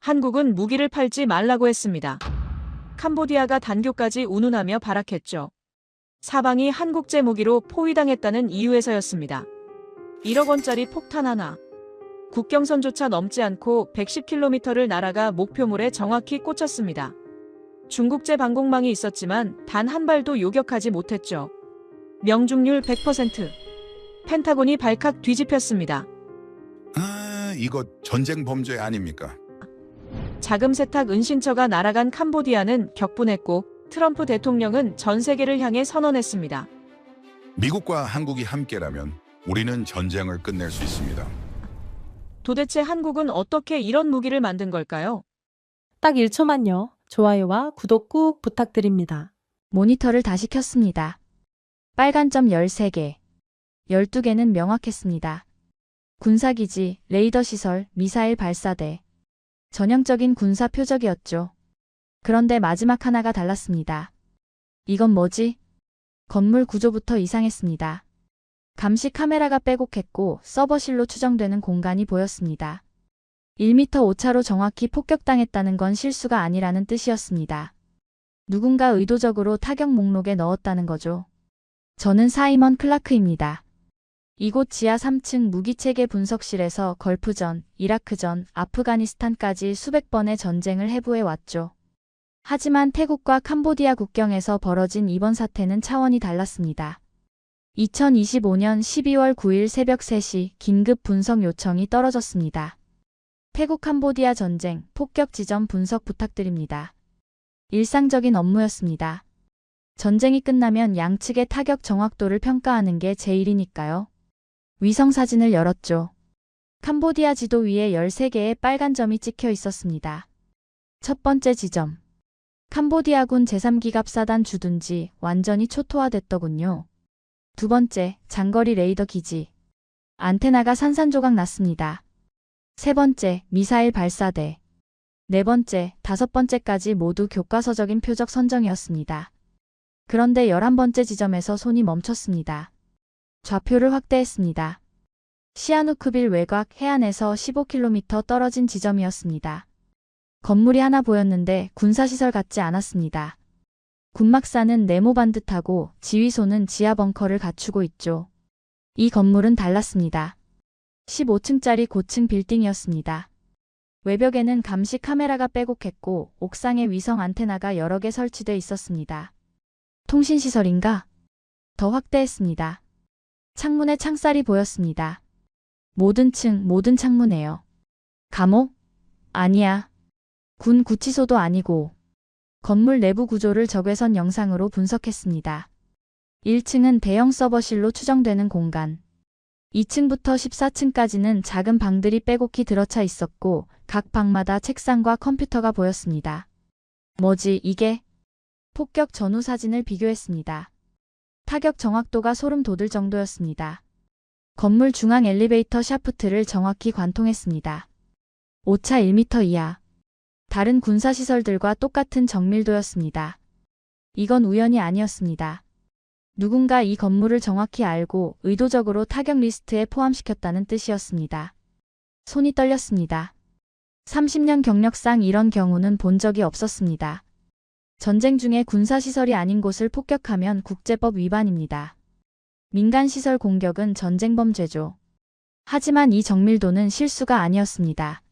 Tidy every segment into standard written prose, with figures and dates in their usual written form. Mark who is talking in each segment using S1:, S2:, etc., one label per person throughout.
S1: 한국은 무기를 팔지 말라고 했습니다. 캄보디아가 단교까지 운운하며 발악했죠. 사방이 한국제 무기로 포위당했다는 이유에서였습니다. 1억 원짜리 폭탄 하나. 국경선조차 넘지 않고 110km를 날아가 목표물에 정확히 꽂혔습니다. 중국제 방공망이 있었지만 단 한 발도 요격하지 못했죠. 명중률 100%. 펜타곤이 발칵 뒤집혔습니다.
S2: 이거 전쟁 범죄 아닙니까?
S1: 자금 세탁 은신처가 날아간 캄보디아는 격분했고 트럼프 대통령은 전 세계를 향해 선언했습니다.
S2: 미국과 한국이 함께라면 우리는 전쟁을 끝낼 수 있습니다.
S1: 도대체 한국은 어떻게 이런 무기를 만든 걸까요?
S3: 딱 1초만요. 좋아요와 구독 꾹 부탁드립니다.
S4: 모니터를 다시 켰습니다. 빨간 점 13개, 12개는 명확했습니다. 군사기지, 레이더 시설, 미사일 발사대. 전형적인 군사 표적이었죠. 그런데 마지막 하나가 달랐습니다. 이건 뭐지? 건물 구조부터 이상했습니다. 감시 카메라가 빼곡했고 서버실로 추정되는 공간이 보였습니다. 1m 오차로 정확히 폭격당했다는 건 실수가 아니라는 뜻이었습니다. 누군가 의도적으로 타격 목록에 넣었다는 거죠. 저는 사이먼 클라크입니다. 이곳 지하 3층 무기체계 분석실에서 걸프전, 이라크전, 아프가니스탄까지 수백 번의 전쟁을 해부해 왔죠. 하지만 태국과 캄보디아 국경에서 벌어진 이번 사태는 차원이 달랐습니다. 2025년 12월 9일 새벽 3시 긴급 분석 요청이 떨어졌습니다. 태국 캄보디아 전쟁, 폭격 지점 분석 부탁드립니다. 일상적인 업무였습니다. 전쟁이 끝나면 양측의 타격 정확도를 평가하는 게 제일이니까요. 위성사진을 열었죠. 캄보디아 지도 위에 13개의 빨간 점이 찍혀 있었습니다. 첫 번째 지점. 캄보디아군 제3기갑사단 주둔지 완전히 초토화됐더군요. 두 번째, 장거리 레이더 기지. 안테나가 산산조각 났습니다. 세 번째, 미사일 발사대. 네 번째, 다섯 번째까지 모두 교과서적인 표적 선정이었습니다. 그런데 11번째 지점에서 손이 멈췄습니다. 좌표를 확대했습니다. 시아누크빌 외곽 해안에서 15km 떨어진 지점이었습니다. 건물이 하나 보였는데 군사시설 같지 않았습니다. 군막사는 네모반 듯하고 지휘소는 지하 벙커를 갖추고 있죠. 이 건물은 달랐습니다. 15층짜리 고층 빌딩이었습니다. 외벽에는 감시 카메라가 빼곡했고 옥상에 위성 안테나가 여러 개 설치돼 있었습니다. 통신시설인가? 더 확대했습니다. 창문에 창살이 보였습니다. 모든 층, 모든 창문에요. 감옥? 아니야. 군 구치소도 아니고. 건물 내부 구조를 적외선 영상으로 분석했습니다. 1층은 대형 서버실로 추정되는 공간. 2층부터 14층까지는 작은 방들이 빼곡히 들어차 있었고 각 방마다 책상과 컴퓨터가 보였습니다. 뭐지 이게? 폭격 전후 사진을 비교했습니다. 타격 정확도가 소름 돋을 정도였습니다. 건물 중앙 엘리베이터 샤프트를 정확히 관통했습니다. 오차 1m 이하. 다른 군사시설들과 똑같은 정밀도였습니다. 이건 우연이 아니었습니다. 누군가 이 건물을 정확히 알고 의도적으로 타격 리스트에 포함시켰다는 뜻이었습니다. 손이 떨렸습니다. 30년 경력상 이런 경우는 본 적이 없었습니다. 전쟁 중에 군사시설이 아닌 곳을 폭격하면 국제법 위반입니다. 민간시설 공격은 전쟁 범죄죠. 하지만 이 정밀도는 실수가 아니었습니다.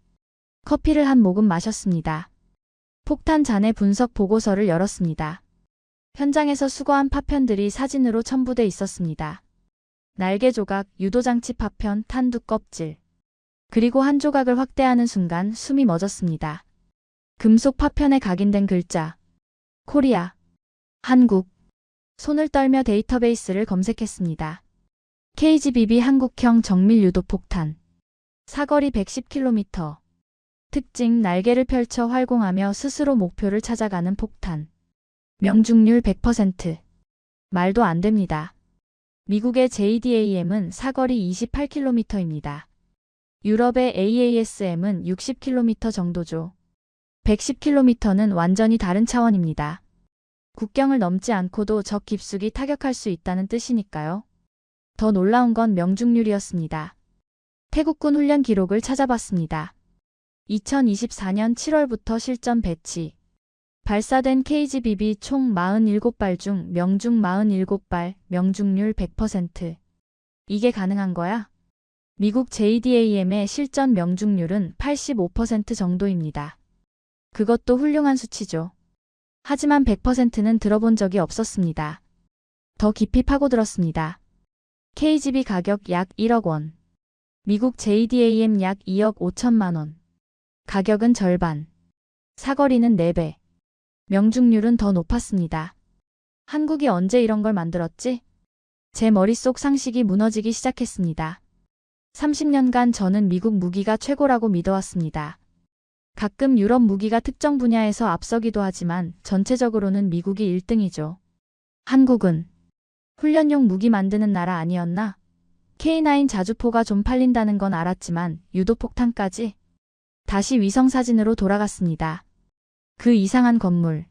S4: 커피를 한 모금 마셨습니다. 폭탄 잔해 분석 보고서를 열었습니다. 현장에서 수거한 파편들이 사진으로 첨부돼 있었습니다. 날개 조각, 유도장치 파편, 탄두 껍질. 그리고 한 조각을 확대하는 순간 숨이 멎었습니다. 금속 파편에 각인된 글자. 코리아. 한국. 손을 떨며 데이터베이스를 검색했습니다. KGBB 한국형 정밀 유도 폭탄. 사거리 110km. 특징 날개를 펼쳐 활공하며 스스로 목표를 찾아가는 폭탄. 명중률 100%. 말도 안 됩니다. 미국의 JDAM은 사거리 28km입니다. 유럽의 AASM은 60km 정도죠. 110km는 완전히 다른 차원입니다. 국경을 넘지 않고도 적 깊숙이 타격할 수 있다는 뜻이니까요. 더 놀라운 건 명중률이었습니다. 태국군 훈련 기록을 찾아봤습니다. 2024년 7월부터 실전 배치. 발사된 KGBB 총 47발 중 명중 47발, 명중률 100%. 이게 가능한 거야? 미국 JDAM의 실전 명중률은 85% 정도입니다. 그것도 훌륭한 수치죠. 하지만 100%는 들어본 적이 없었습니다. 더 깊이 파고들었습니다. KGB 가격 약 1억 원. 미국 JDAM 약 2억 5천만 원. 가격은 절반. 사거리는 4배. 명중률은 더 높았습니다. 한국이 언제 이런 걸 만들었지? 제 머릿속 상식이 무너지기 시작했습니다. 30년간 저는 미국 무기가 최고라고 믿어왔습니다. 가끔 유럽 무기가 특정 분야에서 앞서기도 하지만 전체적으로는 미국이 1등이죠. 한국은 훈련용 무기 만드는 나라 아니었나? K9 자주포가 좀 팔린다는 건 알았지만 유도폭탄까지? 다시 위성사진으로 돌아갔습니다. 그 이상한 건물.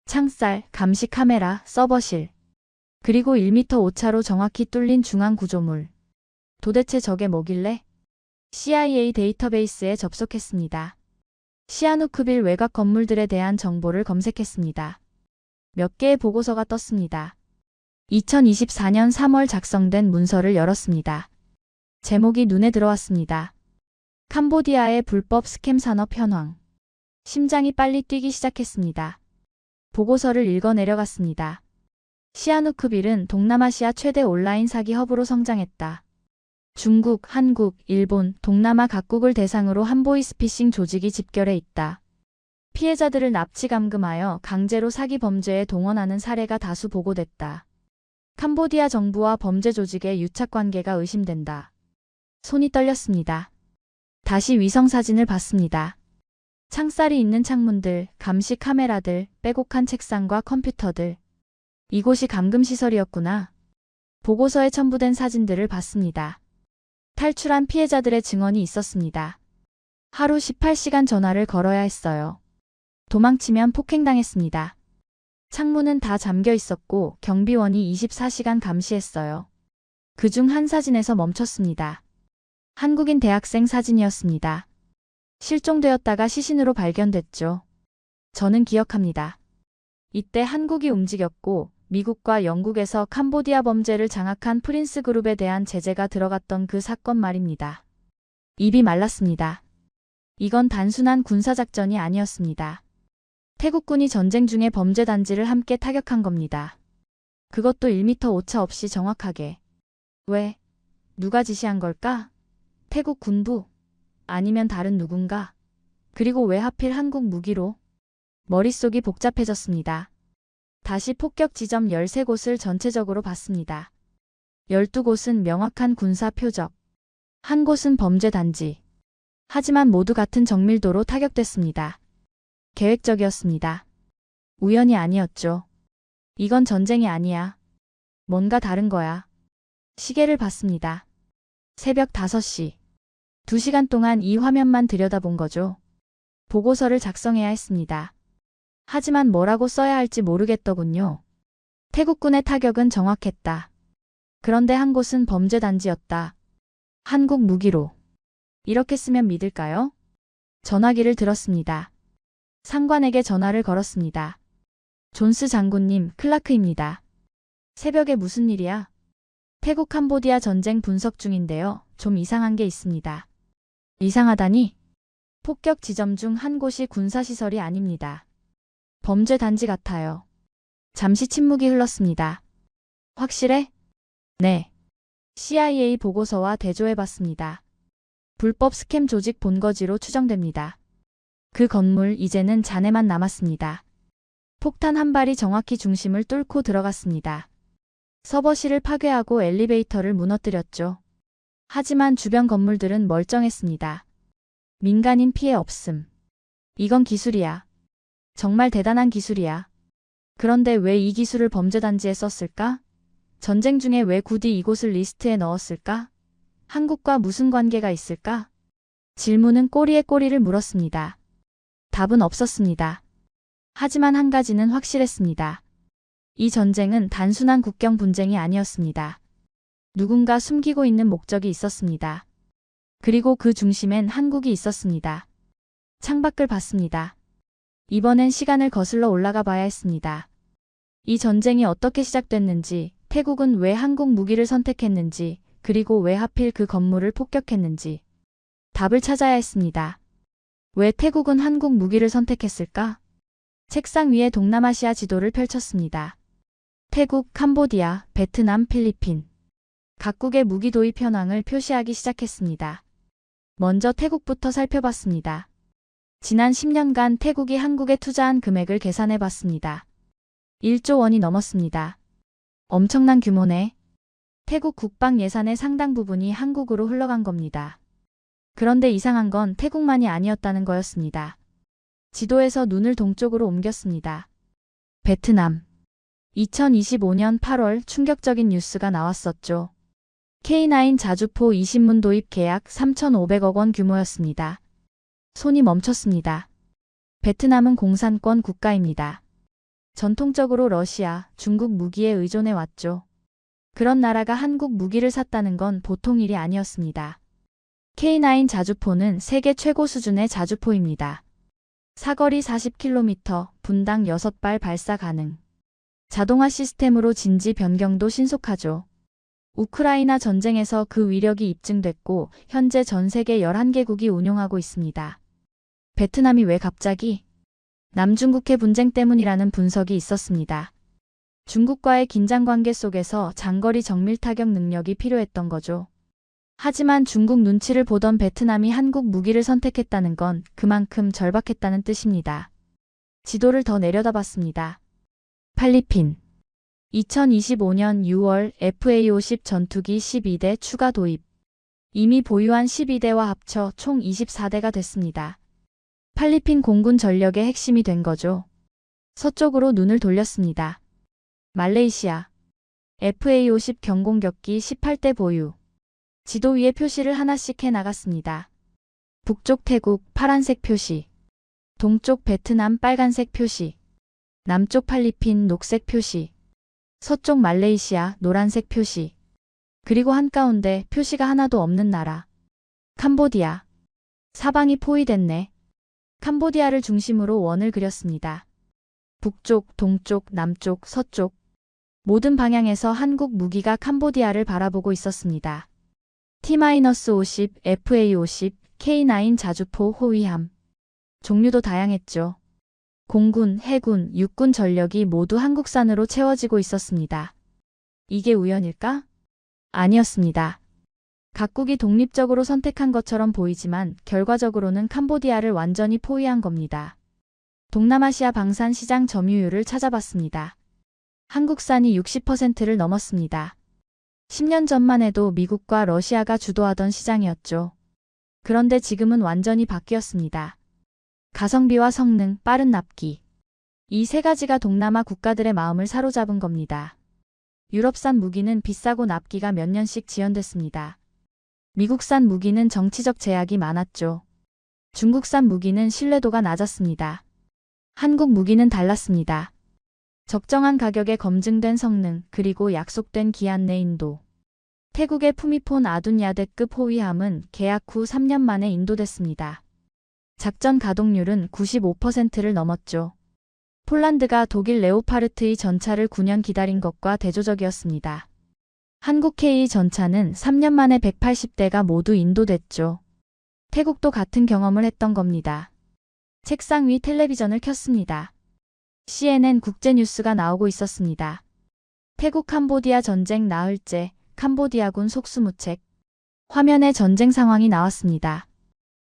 S4: 창살, 감시 카메라, 서버실. 그리고 1m 오차로 정확히 뚫린 중앙 구조물. 도대체 저게 뭐길래? CIA 데이터베이스에 접속했습니다. 시아누크빌 외곽 건물들에 대한 정보를 검색했습니다. 몇 개의 보고서가 떴습니다. 2024년 3월 작성된 문서를 열었습니다. 제목이 눈에 들어왔습니다. 캄보디아의 불법 스캠 산업 현황. 심장이 빨리 뛰기 시작했습니다. 보고서를 읽어 내려갔습니다. 시아누크빌은 동남아시아 최대 온라인 사기 허브로 성장했다. 중국, 한국, 일본, 동남아 각국을 대상으로 한보이스피싱 조직이 집결해 있다. 피해자들을 납치 감금하여 강제로 사기 범죄에 동원하는 사례가 다수 보고됐다. 캄보디아 정부와 범죄 조직의 유착관계가 의심된다. 손이 떨렸습니다. 다시 위성사진을 봤습니다. 창살이 있는 창문들, 감시 카메라들, 빼곡한 책상과 컴퓨터들. 이곳이 감금시설이었구나. 보고서에 첨부된 사진들을 봤습니다. 탈출한 피해자들의 증언이 있었습니다. 하루 18시간 전화를 걸어야 했어요. 도망치면 폭행당했습니다. 창문은 다 잠겨 있었고 경비원이 24시간 감시했어요. 그중 한 사진에서 멈췄습니다. 한국인 대학생 사진이었습니다. 실종되었다가 시신으로 발견됐죠. 저는 기억합니다. 이때 한국이 움직였고 미국과 영국에서 캄보디아 범죄를 장악한 프린스 그룹에 대한 제재가 들어갔던 그 사건 말입니다. 입이 말랐습니다. 이건 단순한 군사작전이 아니었습니다. 태국군이 전쟁 중에 범죄 단지를 함께 타격한 겁니다. 그것도 1m 오차 없이 정확하게. 왜? 누가 지시한 걸까? 태국 군부? 아니면 다른 누군가? 그리고 왜 하필 한국 무기로? 머릿속이 복잡해졌습니다. 다시 폭격 지점 13곳을 전체적으로 봤습니다. 12곳은 명확한 군사 표적. 한 곳은 범죄 단지. 하지만 모두 같은 정밀도로 타격됐습니다. 계획적이었습니다. 우연이 아니었죠. 이건 전쟁이 아니야. 뭔가 다른 거야. 시계를 봤습니다. 새벽 5시. 2시간 동안 이 화면만 들여다본 거죠. 보고서를 작성해야 했습니다. 하지만 뭐라고 써야 할지 모르겠더군요. 태국군의 타격은 정확했다. 그런데 한 곳은 범죄 단지였다. 한국 무기로. 이렇게 쓰면 믿을까요? 전화기를 들었습니다. 상관에게 전화를 걸었습니다. 존스 장군님, 클라크입니다. 새벽에 무슨 일이야? 태국 캄보디아 전쟁 분석 중인데요. 좀 이상한 게 있습니다. 이상하다니? 폭격 지점 중 한 곳이 군사시설이 아닙니다. 범죄 단지 같아요. 잠시 침묵이 흘렀습니다. 확실해? 네. CIA 보고서와 대조해봤습니다. 불법 스캠 조직 본거지로 추정됩니다. 그 건물 이제는 잔해만 남았습니다. 폭탄 한 발이 정확히 중심을 뚫고 들어갔습니다. 서버실을 파괴하고 엘리베이터를 무너뜨렸죠. 하지만 주변 건물들은 멀쩡했습니다. 민간인 피해 없음. 이건 기술이야. 정말 대단한 기술이야. 그런데 왜 이 기술을 범죄단지에 썼을까? 전쟁 중에 왜 굳이 이곳을 리스트에 넣었을까? 한국과 무슨 관계가 있을까? 질문은 꼬리에 꼬리를 물었습니다. 답은 없었습니다. 하지만 한 가지는 확실했습니다. 이 전쟁은 단순한 국경 분쟁이 아니었습니다. 누군가 숨기고 있는 목적이 있었습니다. 그리고 그 중심엔 한국이 있었습니다. 창밖을 봤습니다. 이번엔 시간을 거슬러 올라가 봐야 했습니다. 이 전쟁이 어떻게 시작됐는지, 태국은 왜 한국 무기를 선택했는지, 그리고 왜 하필 그 건물을 폭격했는지 답을 찾아야 했습니다. 왜 태국은 한국 무기를 선택했을까? 책상 위에 동남아시아 지도를 펼쳤습니다. 태국, 캄보디아, 베트남, 필리핀. 각국의 무기 도입 현황을 표시하기 시작했습니다. 먼저 태국부터 살펴봤습니다. 지난 10년간 태국이 한국에 투자한 금액을 계산해 봤습니다. 1조 원이 넘었습니다. 엄청난 규모네. 태국 국방 예산의 상당 부분이 한국으로 흘러간 겁니다. 그런데 이상한 건 태국만이 아니었다는 거였습니다. 지도에서 눈을 동쪽으로 옮겼습니다. 베트남. 2025년 8월 충격적인 뉴스가 나왔었죠. K9 자주포 20문 도입 계약 3,500억 원 규모였습니다. 손이 멈췄습니다. 베트남은 공산권 국가입니다. 전통적으로 러시아, 중국 무기에 의존해 왔죠. 그런 나라가 한국 무기를 샀다는 건 보통 일이 아니었습니다. K9 자주포는 세계 최고 수준의 자주포입니다. 사거리 40km, 분당 6발 발사 가능. 자동화 시스템으로 진지 변경도 신속하죠. 우크라이나 전쟁에서 그 위력이 입증됐고 현재 전 세계 11개국이 운용하고 있습니다. 베트남이 왜 갑자기? 남중국해 분쟁 때문이라는 분석이 있었습니다. 중국과의 긴장 관계 속에서 장거리 정밀 타격 능력이 필요했던 거죠. 하지만 중국 눈치를 보던 베트남이 한국 무기를 선택했다는 건 그만큼 절박했다는 뜻입니다. 지도를 더 내려다봤습니다. 필리핀. 2025년 6월 FA-50 전투기 12대 추가 도입. 이미 보유한 12대와 합쳐 총 24대가 됐습니다. 필리핀 공군 전력의 핵심이 된 거죠. 서쪽으로 눈을 돌렸습니다. 말레이시아. FA-50 경공격기 18대 보유. 지도 위에 표시를 하나씩 해 나갔습니다. 북쪽 태국 파란색 표시. 동쪽 베트남 빨간색 표시. 남쪽 필리핀 녹색 표시. 서쪽 말레이시아 노란색 표시. 그리고 한가운데 표시가 하나도 없는 나라. 캄보디아. 사방이 포위됐네. 캄보디아를 중심으로 원을 그렸습니다. 북쪽, 동쪽, 남쪽, 서쪽. 모든 방향에서 한국 무기가 캄보디아를 바라보고 있었습니다. T-50, FA-50, K9 자주포 호위함. 종류도 다양했죠. 공군, 해군, 육군 전력이 모두 한국산으로 채워지고 있었습니다. 이게 우연일까? 아니었습니다. 각국이 독립적으로 선택한 것처럼 보이지만 결과적으로는 캄보디아를 완전히 포위한 겁니다. 동남아시아 방산 시장 점유율을 찾아봤습니다. 한국산이 60%를 넘었습니다. 10년 전만 해도 미국과 러시아가 주도하던 시장이었죠. 그런데 지금은 완전히 바뀌었습니다. 가성비와 성능, 빠른 납기. 이 세 가지가 동남아 국가들의 마음을 사로잡은 겁니다. 유럽산 무기는 비싸고 납기가 몇 년씩 지연됐습니다. 미국산 무기는 정치적 제약이 많았죠. 중국산 무기는 신뢰도가 낮았습니다. 한국 무기는 달랐습니다. 적정한 가격에 검증된 성능, 그리고 약속된 기한 내 인도. 태국의 푸미폰 아둔야대급 호위함은 계약 후 3년 만에 인도됐습니다. 작전 가동률은 95%를 넘었죠. 폴란드가 독일 레오파르트의 전차를 9년 기다린 것과 대조적이었습니다. 한국 K 전차는 3년 만에 180대가 모두 인도됐죠. 태국도 같은 경험을 했던 겁니다. 책상 위 텔레비전을 켰습니다. CNN 국제뉴스가 나오고 있었습니다. 태국 캄보디아 전쟁 나흘째, 캄보디아군 속수무책. 화면에 전쟁 상황이 나왔습니다.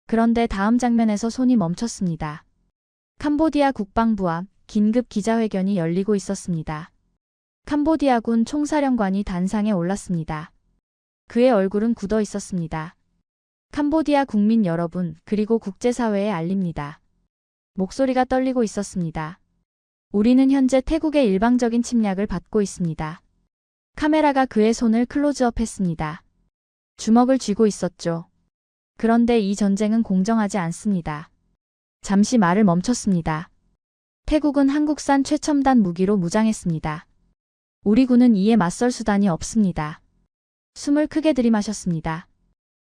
S4: 그런데 다음 장면에서 손이 멈췄습니다. 캄보디아 국방부 앞 긴급 기자회견이 열리고 있었습니다. 캄보디아군 총사령관이 단상에 올랐습니다. 그의 얼굴은 굳어 있었습니다. 캄보디아 국민 여러분, 그리고 국제사회에 알립니다. 목소리가 떨리고 있었습니다. 우리는 현재 태국의 일방적인 침략을 받고 있습니다. 카메라가 그의 손을 클로즈업했습니다. 주먹을 쥐고 있었죠. 그런데 이 전쟁은 공정하지 않습니다. 잠시 말을 멈췄습니다. 태국은 한국산 최첨단 무기로 무장했습니다. 우리 군은 이에 맞설 수단이 없습니다. 숨을 크게 들이마셨습니다.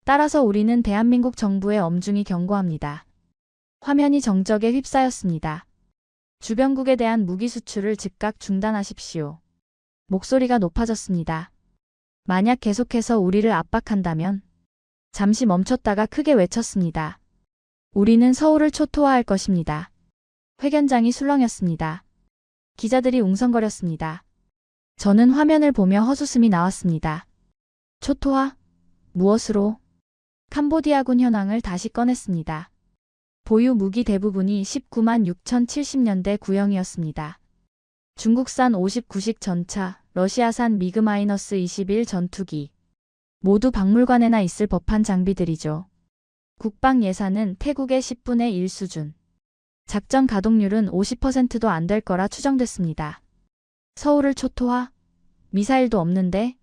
S4: 따라서 우리는 대한민국 정부에 엄중히 경고합니다. 화면이 정적에 휩싸였습니다. 주변국에 대한 무기 수출을 즉각 중단하십시오. 목소리가 높아졌습니다. 만약 계속해서 우리를 압박한다면 잠시 멈췄다가 크게 외쳤습니다. 우리는 서울을 초토화할 것입니다. 회견장이 술렁였습니다. 기자들이 웅성거렸습니다. 저는 화면을 보며 헛웃음이 나왔습니다. 초토화? 무엇으로? 캄보디아군 현황을 다시 꺼냈습니다. 보유 무기 대부분이 19만 6,070년대 구형이었습니다. 중국산 59식 전차, 러시아산 미그-21 전투기. 모두 박물관에나 있을 법한 장비들이죠. 국방 예산은 태국의 10분의 1 수준. 작전 가동률은 50%도 안 될 거라 추정됐습니다. 서울을 초토화? 미사일도 없는데?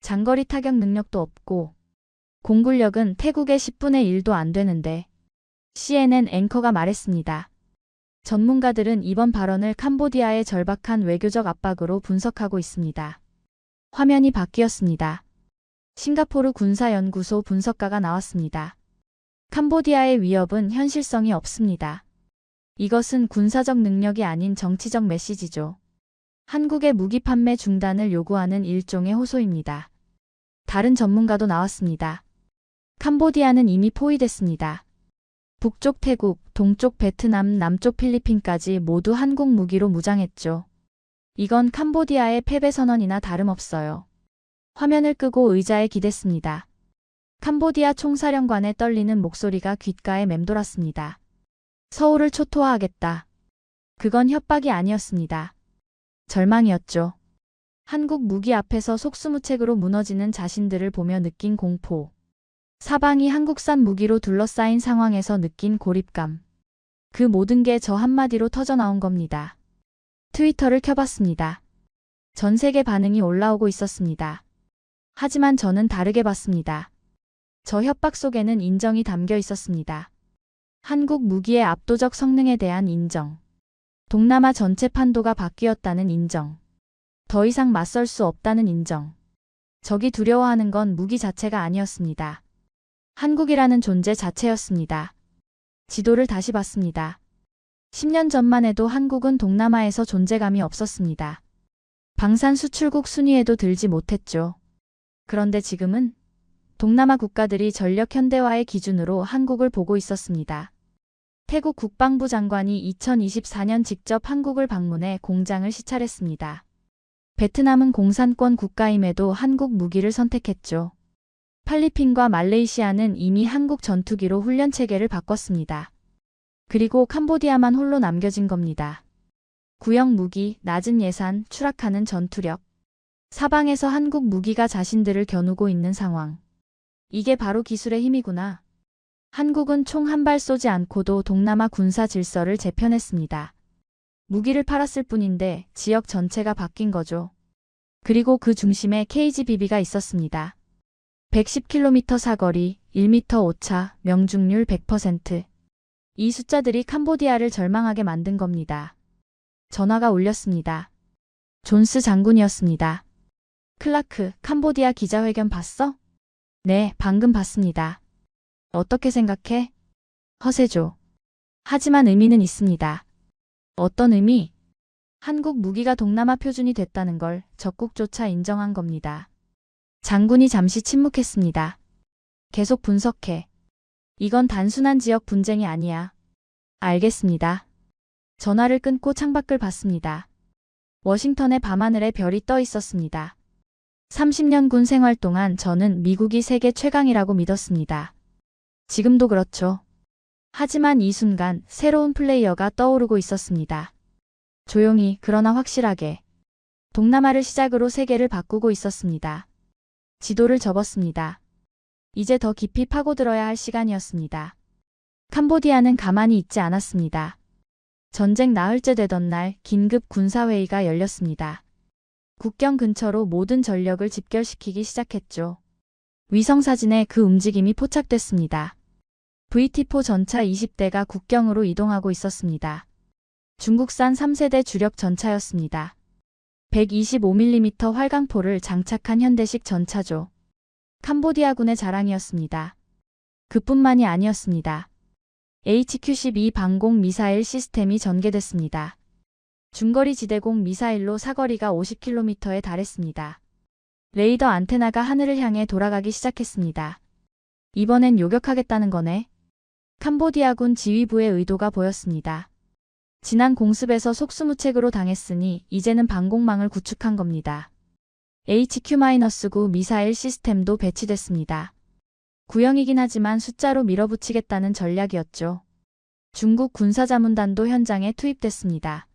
S4: 장거리 타격 능력도 없고 공굴력은 태국의 10분의 1도 안 되는데. CNN 앵커가 말했습니다. 전문가들은 이번 발언을 캄보디아의 절박한 외교적 압박으로 분석하고 있습니다. 화면이 바뀌었습니다. 싱가포르 군사연구소 분석가가 나왔습니다. 캄보디아의 위협은 현실성이 없습니다. 이것은 군사적 능력이 아닌 정치적 메시지죠. 한국의 무기 판매 중단을 요구하는 일종의 호소입니다. 다른 전문가도 나왔습니다. 캄보디아는 이미 포위됐습니다. 북쪽 태국, 동쪽 베트남, 남쪽 필리핀까지 모두 한국 무기로 무장했죠. 이건 캄보디아의 패배 선언이나 다름없어요. 화면을 끄고 의자에 기댔습니다. 캄보디아 총사령관의 떨리는 목소리가 귓가에 맴돌았습니다. 서울을 초토화하겠다. 그건 협박이 아니었습니다. 절망이었죠. 한국 무기 앞에서 속수무책으로 무너지는 자신들을 보며 느낀 공포. 사방이 한국산 무기로 둘러싸인 상황에서 느낀 고립감. 그 모든 게 저 한마디로 터져나온 겁니다. 트위터를 켜봤습니다. 전 세계 반응이 올라오고 있었습니다. 하지만 저는 다르게 봤습니다. 저 협박 속에는 인정이 담겨 있었습니다. 한국 무기의 압도적 성능에 대한 인정. 동남아 전체 판도가 바뀌었다는 인정. 더 이상 맞설 수 없다는 인정. 적이 두려워하는 건 무기 자체가 아니었습니다. 한국이라는 존재 자체였습니다. 지도를 다시 봤습니다. 10년 전만 해도 한국은 동남아에서 존재감이 없었습니다. 방산 수출국 순위에도 들지 못했죠. 그런데 지금은 동남아 국가들이 전력 현대화의 기준으로 한국을 보고 있었습니다. 태국 국방부 장관이 2024년 직접 한국을 방문해 공장을 시찰했습니다. 베트남은 공산권 국가임에도 한국 무기를 선택했죠. 필리핀과 말레이시아는 이미 한국 전투기로 훈련 체계를 바꿨습니다. 그리고 캄보디아만 홀로 남겨진 겁니다. 구형 무기, 낮은 예산, 추락하는 전투력. 사방에서 한국 무기가 자신들을 겨누고 있는 상황. 이게 바로 기술의 힘이구나. 한국은 총 한 발 쏘지 않고도 동남아 군사 질서를 재편했습니다. 무기를 팔았을 뿐인데 지역 전체가 바뀐 거죠. 그리고 그 중심에 KGBB가 있었습니다. 110km 사거리, 1m 오차, 명중률 100%. 이 숫자들이 캄보디아를 절망하게 만든 겁니다. 전화가 울렸습니다. 존스 장군이었습니다. 클라크, 캄보디아 기자회견 봤어? 네, 방금 봤습니다. 어떻게 생각해? 허세죠. 하지만 의미는 있습니다. 어떤 의미? 한국 무기가 동남아 표준이 됐다는 걸 적국조차 인정한 겁니다. 장군이 잠시 침묵했습니다. 계속 분석해. 이건 단순한 지역 분쟁이 아니야. 알겠습니다. 전화를 끊고 창밖을 봤습니다. 워싱턴의 밤하늘에 별이 떠 있었습니다. 30년 군 생활 동안 저는 미국이 세계 최강이라고 믿었습니다. 지금도 그렇죠. 하지만 이 순간 새로운 플레이어가 떠오르고 있었습니다. 조용히 그러나 확실하게. 동남아를 시작으로 세계를 바꾸고 있었습니다. 지도를 접었습니다. 이제 더 깊이 파고들어야 할 시간이었습니다. 캄보디아는 가만히 있지 않았습니다. 전쟁 나흘째 되던 날 긴급 군사회의가 열렸습니다. 국경 근처로 모든 전력을 집결시키기 시작했죠. 위성사진에 그 움직임이 포착됐습니다. VT4 전차 20대가 국경으로 이동하고 있었습니다. 중국산 3세대 주력 전차였습니다. 125mm 활강포를 장착한 현대식 전차죠. 캄보디아군의 자랑이었습니다. 그뿐만이 아니었습니다. HQ-12 방공 미사일 시스템이 전개됐습니다. 중거리 지대공 미사일로 사거리가 50km에 달했습니다. 레이더 안테나가 하늘을 향해 돌아가기 시작했습니다. 이번엔 요격하겠다는 거네. 캄보디아군 지휘부의 의도가 보였습니다. 지난 공습에서 속수무책으로 당했으니 이제는 방공망을 구축한 겁니다. HQ-9 미사일 시스템도 배치됐습니다. 구형이긴 하지만 숫자로 밀어붙이겠다는 전략이었죠. 중국 군사자문단도 현장에 투입됐습니다.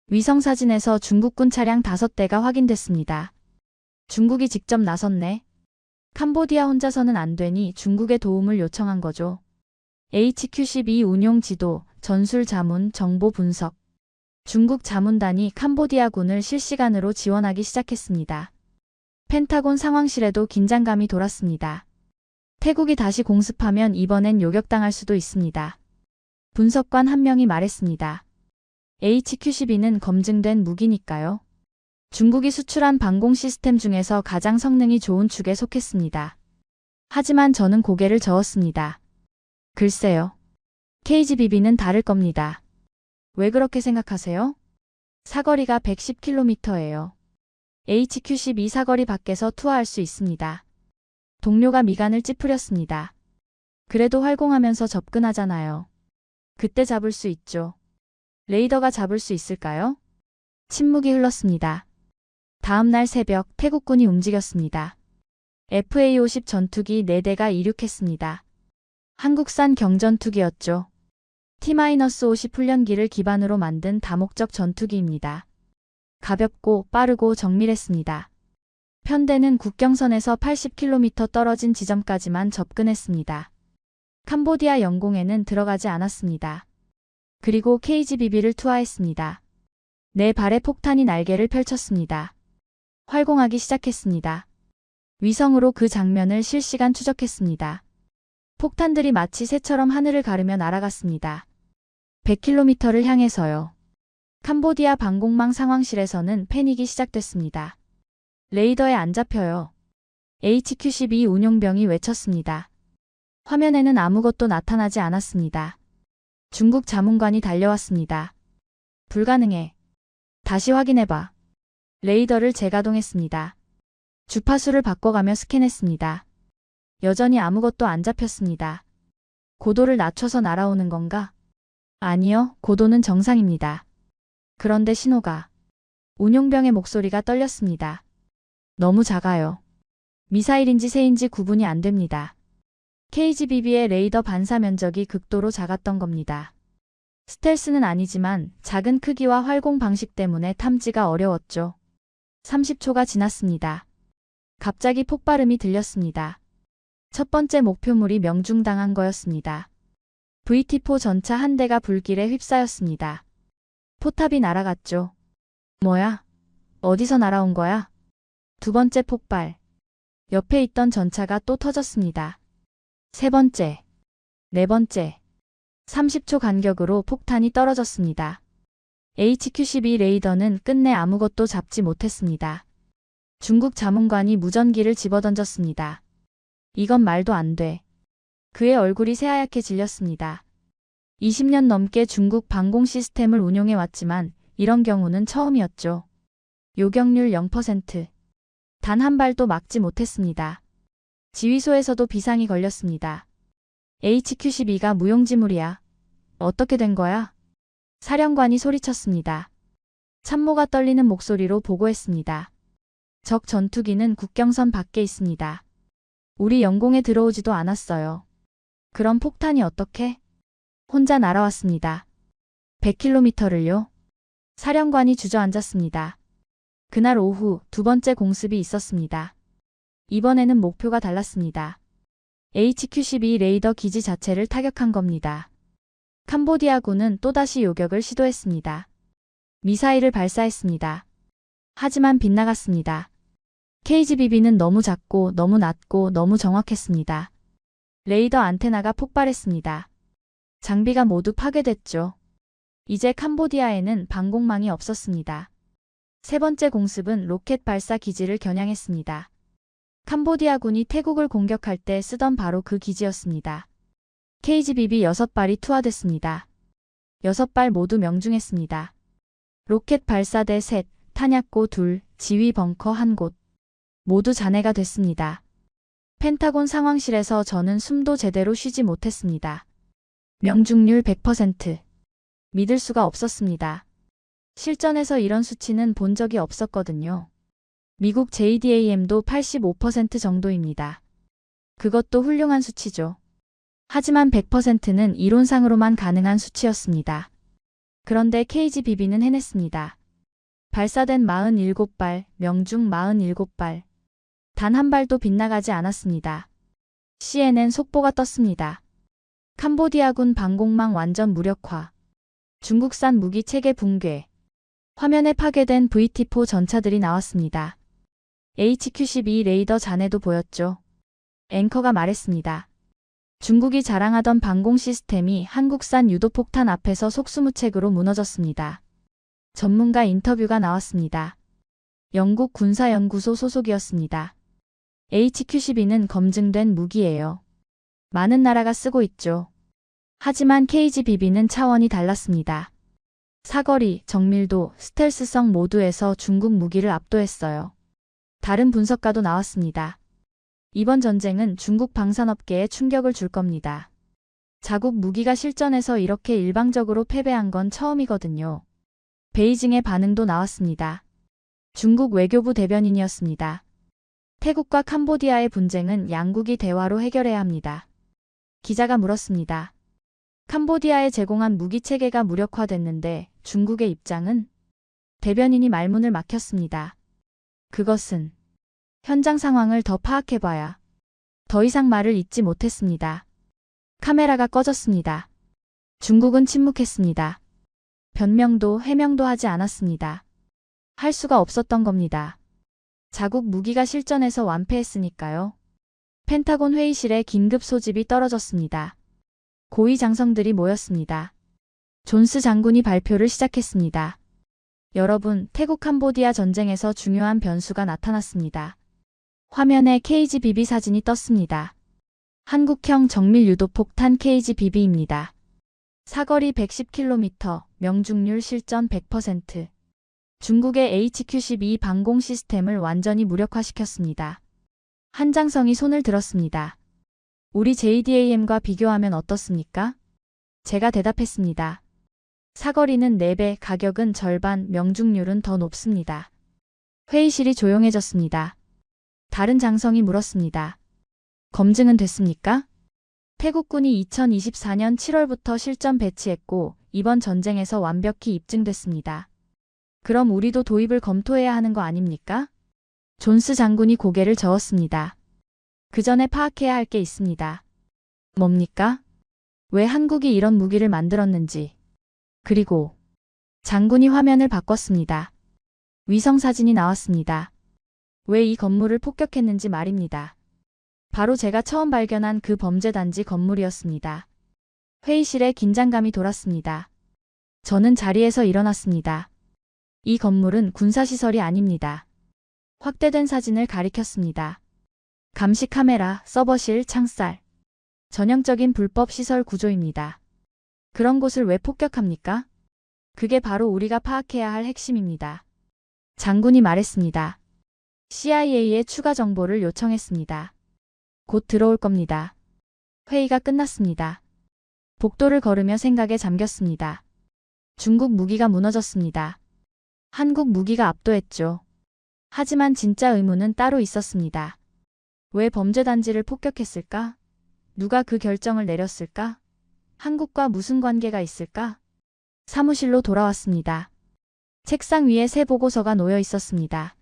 S4: 위성사진에서 중국군 차량 5대가 확인됐습니다. 중국이 직접 나섰네. 캄보디아 혼자서는 안 되니 중국의 도움을 요청한 거죠. HQ-12 운용 지도, 전술 자문, 정보 분석. 중국 자문단이 캄보디아군을 실시간으로 지원하기 시작했습니다. 펜타곤 상황실에도 긴장감이 돌았습니다. 태국이 다시 공습하면 이번엔 요격당할 수도 있습니다. 분석관 한 명이 말했습니다. HQ-12는 검증된 무기니까요. 중국이 수출한 방공 시스템 중에서 가장 성능이 좋은 축에 속했습니다. 하지만 저는 고개를 저었습니다. 글쎄요. KGBB는 다를 겁니다. 왜 그렇게 생각하세요? 사거리가 110km예요. HQ-12 사거리 밖에서 투하할 수 있습니다. 동료가 미간을 찌푸렸습니다. 그래도 활공하면서 접근하잖아요. 그때 잡을 수 있죠. 레이더가 잡을 수 있을까요? 침묵이 흘렀습니다. 다음 날 새벽 태국군이 움직였습니다. FA-50 전투기 4대가 이륙했습니다. 한국산 경전투기였죠. T-50 훈련기를 기반으로 만든 다목적 전투기입니다. 가볍고 빠르고 정밀했습니다. 편대는 국경선에서 80km 떨어진 지점까지만 접근했습니다. 캄보디아 영공에는 들어가지 않았습니다. 그리고 KGBB를 투하했습니다. 네 발의 폭탄이 날개를 펼쳤습니다. 활공하기 시작했습니다. 위성으로 그 장면을 실시간 추적했습니다. 폭탄들이 마치 새처럼 하늘을 가르며 날아갔습니다. 100km를 향해서요. 캄보디아 방공망 상황실에서는 패닉이 시작됐습니다. 레이더에 안 잡혀요. HQ-12 운용병이 외쳤습니다. 화면에는 아무것도 나타나지 않았습니다. 중국 자문관이 달려왔습니다. 불가능해. 다시 확인해봐. 레이더를 재가동했습니다. 주파수를 바꿔가며 스캔했습니다. 여전히 아무것도 안 잡혔습니다. 고도를 낮춰서 날아오는 건가? 아니요, 고도는 정상입니다. 그런데 신호가. 운용병의 목소리가 떨렸습니다. 너무 작아요. 미사일인지 새인지 구분이 안 됩니다. KGBB의 레이더 반사 면적이 극도로 작았던 겁니다. 스텔스는 아니지만 작은 크기와 활공 방식 때문에 탐지가 어려웠죠. 30초가 지났습니다. 갑자기 폭발음이 들렸습니다. 첫 번째 목표물이 명중당한 거였습니다. VT-4 전차 한 대가 불길에 휩싸였습니다. 포탑이 날아갔죠. 뭐야? 어디서 날아온 거야? 두 번째 폭발. 옆에 있던 전차가 또 터졌습니다. 세 번째. 네 번째. 30초 간격으로 폭탄이 떨어졌습니다. HQ-12 레이더는 끝내 아무것도 잡지 못했습니다. 중국 자문관이 무전기를 집어던졌습니다. 이건 말도 안 돼. 그의 얼굴이 새하얗게 질렸습니다. 20년 넘게 중국 방공 시스템을 운용해 왔지만 이런 경우는 처음이었죠. 요격률 0%. 단 한 발도 막지 못했습니다. 지휘소에서도 비상이 걸렸습니다. HQ-12가 무용지물이야. 어떻게 된 거야? 사령관이 소리쳤습니다. 참모가 떨리는 목소리로 보고했습니다. 적 전투기는 국경선 밖에 있습니다. 우리 영공에 들어오지도 않았어요. 그럼 폭탄이 어떻게? 혼자 날아왔습니다. 100km를요? 사령관이 주저앉았습니다. 그날 오후 두 번째 공습이 있었습니다. 이번에는 목표가 달랐습니다. HQ-12 레이더 기지 자체를 타격한 겁니다. 캄보디아군은 또다시 요격을 시도했습니다. 미사일을 발사했습니다. 하지만 빗나갔습니다. KGBB는 너무 작고 너무 낮고 너무 정확했습니다. 레이더 안테나가 폭발했습니다. 장비가 모두 파괴됐죠. 이제 캄보디아에는 방공망이 없었습니다. 세 번째 공습은 로켓 발사 기지를 겨냥했습니다. 캄보디아군이 태국을 공격할 때 쓰던 바로 그 기지였습니다. KGBB 6발이 투하됐습니다. 6발 모두 명중했습니다. 로켓 발사대 셋, 탄약고 둘, 지휘 벙커 한 곳. 모두 잔해가 됐습니다. 펜타곤 상황실에서 저는 숨도 제대로 쉬지 못했습니다. 명중률 100%. 믿을 수가 없었습니다. 실전에서 이런 수치는 본 적이 없었거든요. 미국 JDAM도 85% 정도입니다. 그것도 훌륭한 수치죠. 하지만 100%는 이론상으로만 가능한 수치였습니다. 그런데 KGBB는 해냈습니다. 발사된 47발, 명중 47발. 단 한 발도 빗나가지 않았습니다. CNN 속보가 떴습니다. 캄보디아군 방공망 완전 무력화. 중국산 무기 체계 붕괴. 화면에 파괴된 VT-4 전차들이 나왔습니다. HQ-12 레이더 잔해도 보였죠. 앵커가 말했습니다. 중국이 자랑하던 방공 시스템이 한국산 유도폭탄 앞에서 속수무책으로 무너졌습니다. 전문가 인터뷰가 나왔습니다. 영국 군사연구소 소속이었습니다. HQ-12는 검증된 무기예요. 많은 나라가 쓰고 있죠. 하지만 KGBB는 차원이 달랐습니다. 사거리, 정밀도, 스텔스성 모두에서 중국 무기를 압도했어요. 다른 분석가도 나왔습니다. 이번 전쟁은 중국 방산업계에 충격을 줄 겁니다. 자국 무기가 실전에서 이렇게 일방적으로 패배한 건 처음이거든요. 베이징의 반응도 나왔습니다. 중국 외교부 대변인이었습니다. 태국과 캄보디아의 분쟁은 양국이 대화로 해결해야 합니다. 기자가 물었습니다. 캄보디아에 제공한 무기 체계가 무력화됐는데 중국의 입장은? 대변인이 말문을 막혔습니다. 그것은 현장 상황을 더 파악해봐야. 더 이상 말을 잇지 못했습니다. 카메라가 꺼졌습니다. 중국은 침묵했습니다. 변명도 해명도 하지 않았습니다. 할 수가 없었던 겁니다. 자국 무기가 실전에서 완패했으니까요. 펜타곤 회의실에 긴급 소집이 떨어졌습니다. 고위 장성들이 모였습니다. 존스 장군이 발표를 시작했습니다. 여러분, 태국 캄보디아 전쟁에서 중요한 변수가 나타났습니다. 화면에 KGBB 사진이 떴습니다. 한국형 정밀 유도폭탄 KGBB입니다. 사거리 110km, 명중률 실전 100%. 중국의 HQ-12 방공 시스템을 완전히 무력화시켰습니다. 한장성이 손을 들었습니다. 우리 JDAM과 비교하면 어떻습니까? 제가 대답했습니다. 사거리는 4배, 가격은 절반, 명중률은 더 높습니다. 회의실이 조용해졌습니다. 다른 장성이 물었습니다. 검증은 됐습니까? 태국군이 2024년 7월부터 실전 배치했고 이번 전쟁에서 완벽히 입증됐습니다. 그럼 우리도 도입을 검토해야 하는 거 아닙니까? 존스 장군이 고개를 저었습니다. 그 전에 파악해야 할 게 있습니다. 뭡니까? 왜 한국이 이런 무기를 만들었는지. 그리고 장군이 화면을 바꿨습니다. 위성사진이 나왔습니다. 왜 이 건물을 폭격했는지 말입니다. 바로 제가 처음 발견한 그 범죄단지 건물이었습니다. 회의실에 긴장감이 돌았습니다. 저는 자리에서 일어났습니다. 이 건물은 군사시설이 아닙니다. 확대된 사진을 가리켰습니다. 감시 카메라, 서버실, 창살. 전형적인 불법 시설 구조입니다. 그런 곳을 왜 폭격합니까? 그게 바로 우리가 파악해야 할 핵심입니다. 장군이 말했습니다. CIA에 추가 정보를 요청했습니다. 곧 들어올 겁니다. 회의가 끝났습니다. 복도를 걸으며 생각에 잠겼습니다. 중국 무기가 무너졌습니다. 한국 무기가 압도했죠. 하지만 진짜 의문은 따로 있었습니다. 왜 범죄단지를 폭격했을까? 누가 그 결정을 내렸을까? 한국과 무슨 관계가 있을까? 사무실로 돌아왔습니다. 책상 위에 새 보고서가 놓여 있었습니다.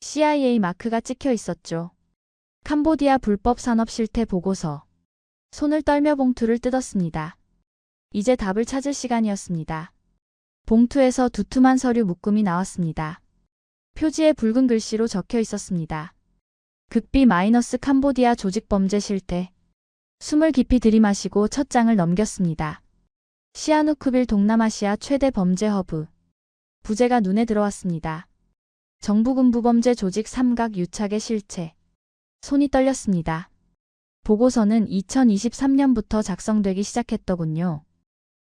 S4: CIA 마크가 찍혀 있었죠. 캄보디아 불법 산업 실태 보고서. 손을 떨며 봉투를 뜯었습니다. 이제 답을 찾을 시간이었습니다. 봉투에서 두툼한 서류 묶음이 나왔습니다. 표지에 붉은 글씨로 적혀 있었습니다. 극비 마이너스 캄보디아 조직범죄 실태. 숨을 깊이 들이마시고 첫 장을 넘겼습니다. 시아누쿠빌 동남아시아 최대 범죄 허브. 부제가 눈에 들어왔습니다. 정부군부범죄 조직 삼각 유착의 실체. 손이 떨렸습니다. 보고서는 2023년부터 작성되기 시작했더군요.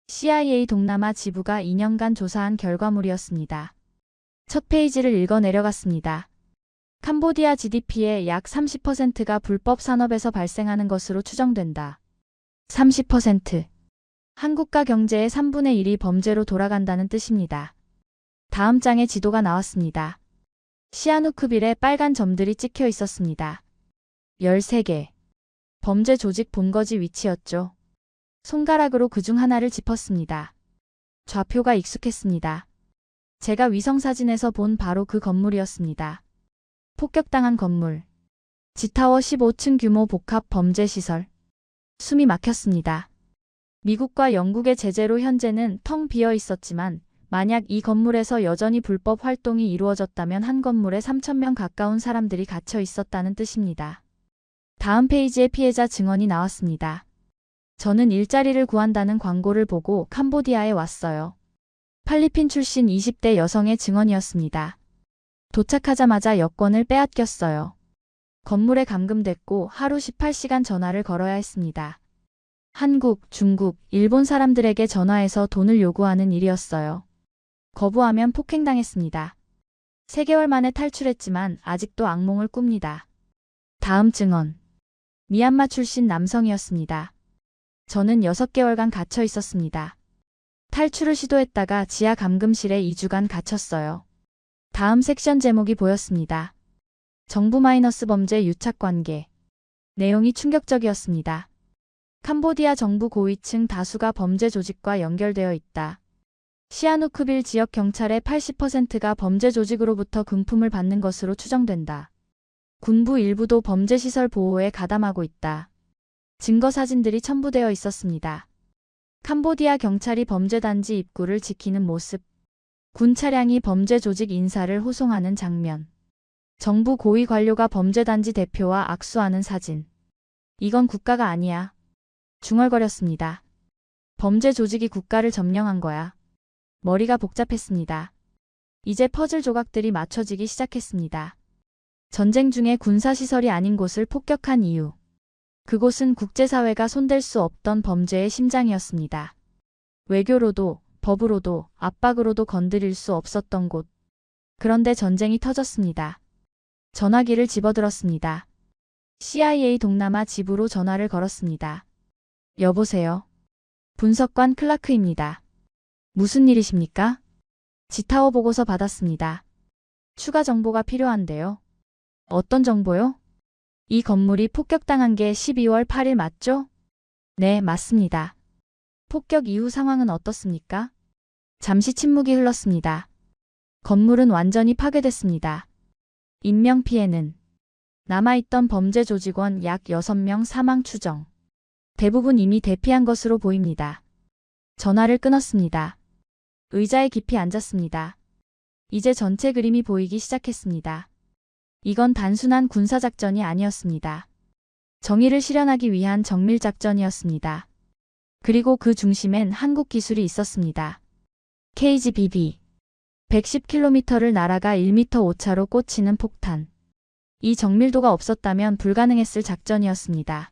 S4: CIA 동남아 지부가 2년간 조사한 결과물이었습니다. 첫 페이지를 읽어 내려갔습니다. 캄보디아 GDP의 약 30%가 불법 산업에서 발생하는 것으로 추정된다. 30%. 한국가 경제의 3분의 1이 범죄로 돌아간다는 뜻입니다. 다음 장에 지도가 나왔습니다. 시아누크빌에 빨간 점들이 찍혀 있었습니다. 13개. 범죄 조직 본거지 위치였죠. 손가락으로 그중 하나를 짚었습니다. 좌표가 익숙했습니다. 제가 위성사진에서 본 바로 그 건물이었습니다. 폭격당한 건물. 지타워 15층 규모 복합 범죄시설. 숨이 막혔습니다. 미국과 영국의 제재로 현재는 텅 비어 있었지만 만약 이 건물에서 여전히 불법 활동이 이루어졌다면 한 건물에 3,000명 가까운 사람들이 갇혀 있었다는 뜻입니다. 다음 페이지에 피해자 증언이 나왔습니다. 저는 일자리를 구한다는 광고를 보고 캄보디아에 왔어요. 필리핀 출신 20대 여성의 증언이었습니다. 도착하자마자 여권을 빼앗겼어요. 건물에 감금됐고 하루 18시간 전화를 걸어야 했습니다. 한국, 중국, 일본 사람들에게 전화해서 돈을 요구하는 일이었어요. 거부하면 폭행당했습니다. 3개월 만에 탈출했지만 아직도 악몽을 꿉니다. 다음 증언. 미얀마 출신 남성이었습니다. 저는 6개월간 갇혀 있었습니다. 탈출을 시도했다가 지하 감금실에 2주간 갇혔어요. 다음 섹션 제목이 보였습니다. 정부 마이너스 범죄 유착관계. 내용이 충격적이었습니다. 캄보디아 정부 고위층 다수가 범죄 조직과 연결되어 있다. 시아누크빌 지역 경찰의 80%가 범죄 조직으로부터 금품을 받는 것으로 추정된다. 군부 일부도 범죄시설 보호에 가담하고 있다. 증거 사진들이 첨부되어 있었습니다. 캄보디아 경찰이 범죄단지 입구를 지키는 모습. 군 차량이 범죄 조직 인사를 호송하는 장면. 정부 고위 관료가 범죄단지 대표와 악수하는 사진. 이건 국가가 아니야. 중얼거렸습니다. 범죄 조직이 국가를 점령한 거야. 머리가 복잡했습니다. 이제 퍼즐 조각들이 맞춰지기 시작했습니다. 전쟁 중에 군사시설이 아닌 곳을 폭격한 이유. 그곳은 국제사회가 손댈 수 없던 범죄의 심장이었습니다. 외교로도, 법으로도, 압박으로도 건드릴 수 없었던 곳. 그런데 전쟁이 터졌습니다. 전화기를 집어들었습니다. CIA 동남아 지부로 전화를 걸었습니다. 여보세요. 분석관 클라크입니다. 무슨 일이십니까? 지타워 보고서 받았습니다. 추가 정보가 필요한데요. 어떤 정보요? 이 건물이 폭격당한 게 12월 8일 맞죠? 네, 맞습니다. 폭격 이후 상황은 어떻습니까? 잠시 침묵이 흘렀습니다. 건물은 완전히 파괴됐습니다. 인명피해는? 남아있던 범죄 조직원 약 6명 사망 추정. 대부분 이미 대피한 것으로 보입니다. 전화를 끊었습니다. 의자에 깊이 앉았습니다. 이제 전체 그림이 보이기 시작했습니다. 이건 단순한 군사작전이 아니었습니다. 정의를 실현하기 위한 정밀작전이었습니다. 그리고 그 중심엔 한국 기술이 있었습니다. KGBB. 110km를 날아가 1m 오차로 꽂히는 폭탄. 이 정밀도가 없었다면 불가능했을 작전이었습니다.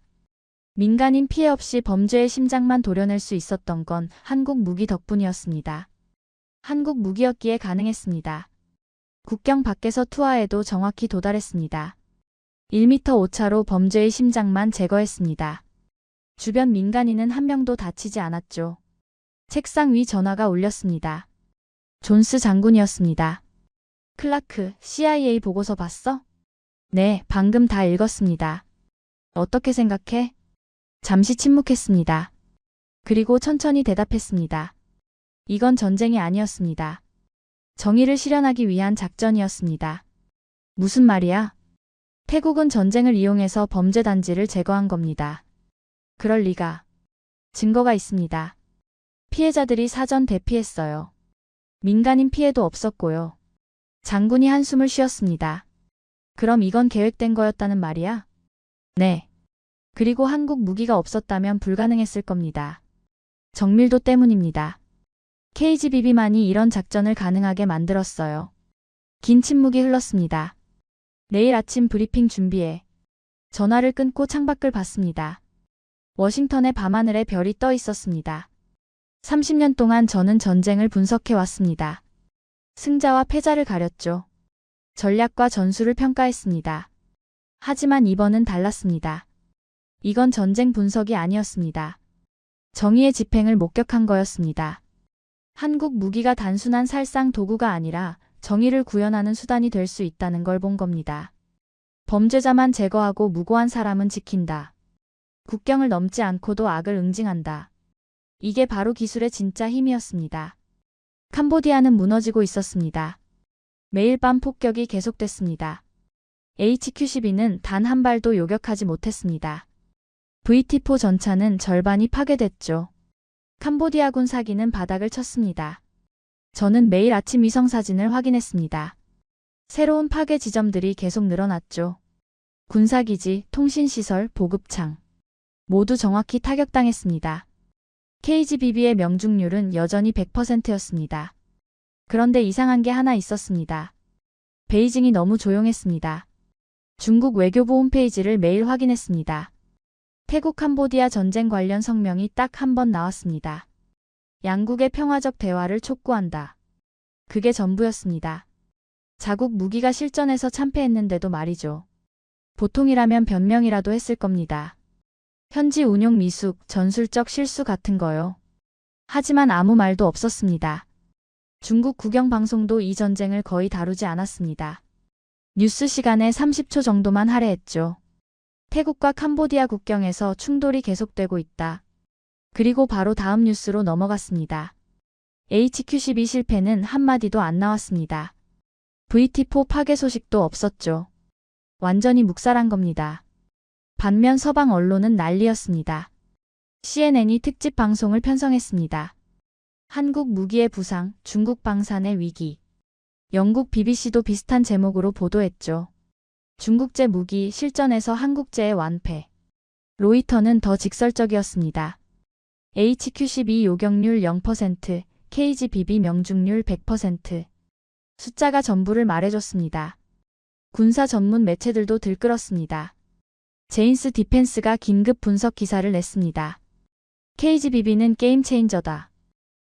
S4: 민간인 피해 없이 범죄의 심장만 도려낼 수 있었던 건 한국 무기 덕분이었습니다. 한국 무기였기에 가능했습니다. 국경 밖에서 투하해도 정확히 도달했습니다. 1m 오차로 범죄의 심장만 제거했습니다. 주변 민간인은 한 명도 다치지 않았죠. 책상 위 전화가 울렸습니다. 존스 장군이었습니다. 클라크, CIA 보고서 봤어? 네, 방금 다 읽었습니다. 어떻게 생각해? 잠시 침묵했습니다. 그리고 천천히 대답했습니다. 이건 전쟁이 아니었습니다. 정의를 실현하기 위한 작전이었습니다. 무슨 말이야? 태국은 전쟁을 이용해서 범죄 단지를 제거한 겁니다. 그럴 리가. 증거가 있습니다. 피해자들이 사전 대피했어요. 민간인 피해도 없었고요. 장군이 한숨을 쉬었습니다. 그럼 이건 계획된 거였다는 말이야? 네. 그리고 한국 무기가 없었다면 불가능했을 겁니다. 정밀도 때문입니다. KGBB만이 이런 작전을 가능하게 만들었어요. 긴 침묵이 흘렀습니다. 내일 아침 브리핑 준비해. 전화를 끊고 창밖을 봤습니다. 워싱턴의 밤하늘에 별이 떠 있었습니다. 30년 동안 저는 전쟁을 분석해 왔습니다. 승자와 패자를 가렸죠. 전략과 전술을 평가했습니다. 하지만 이번은 달랐습니다. 이건 전쟁 분석이 아니었습니다. 정의의 집행을 목격한 거였습니다. 한국 무기가 단순한 살상 도구가 아니라 정의를 구현하는 수단이 될 수 있다는 걸 본 겁니다. 범죄자만 제거하고 무고한 사람은 지킨다. 국경을 넘지 않고도 악을 응징한다. 이게 바로 기술의 진짜 힘이었습니다. 캄보디아는 무너지고 있었습니다. 매일 밤 폭격이 계속됐습니다. HQ-12는 단 한 발도 요격하지 못했습니다. VT-4 전차는 절반이 파괴됐죠. 캄보디아군 사기는 바닥을 쳤습니다. 저는 매일 아침 위성사진을 확인했습니다. 새로운 파괴 지점들이 계속 늘어났죠. 군사기지, 통신시설, 보급창. 모두 정확히 타격당했습니다. KGBB의 명중률은 여전히 100%였습니다. 그런데 이상한 게 하나 있었습니다. 베이징이 너무 조용했습니다. 중국 외교부 홈페이지를 매일 확인했습니다. 태국 캄보디아 전쟁 관련 성명이 딱 한 번 나왔습니다. 양국의 평화적 대화를 촉구한다. 그게 전부였습니다. 자국 무기가 실전에서 참패했는데도 말이죠. 보통이라면 변명이라도 했을 겁니다. 현지 운용 미숙, 전술적 실수 같은 거요. 하지만 아무 말도 없었습니다. 중국 국영방송도 이 전쟁을 거의 다루지 않았습니다. 뉴스 시간에 30초 정도만 할애했죠. 태국과 캄보디아 국경에서 충돌이 계속되고 있다. 그리고 바로 다음 뉴스로 넘어갔습니다. HQ-12 실패는 한마디도 안 나왔습니다. VT-4 파괴 소식도 없었죠. 완전히 묵살한 겁니다. 반면 서방 언론은 난리였습니다. CNN이 특집 방송을 편성했습니다. 한국 무기의 부상, 중국 방산의 위기. 영국 BBC도 비슷한 제목으로 보도했죠. 중국제 무기 실전에서 한국제의 완패. 로이터는 더 직설적이었습니다. HQ-12 요격률 0%, KGBB 명중률 100%. 숫자가 전부를 말해줬습니다. 군사 전문 매체들도 들끓었습니다. 제인스 디펜스가 긴급 분석 기사를 냈습니다. KGBB는 게임 체인저다.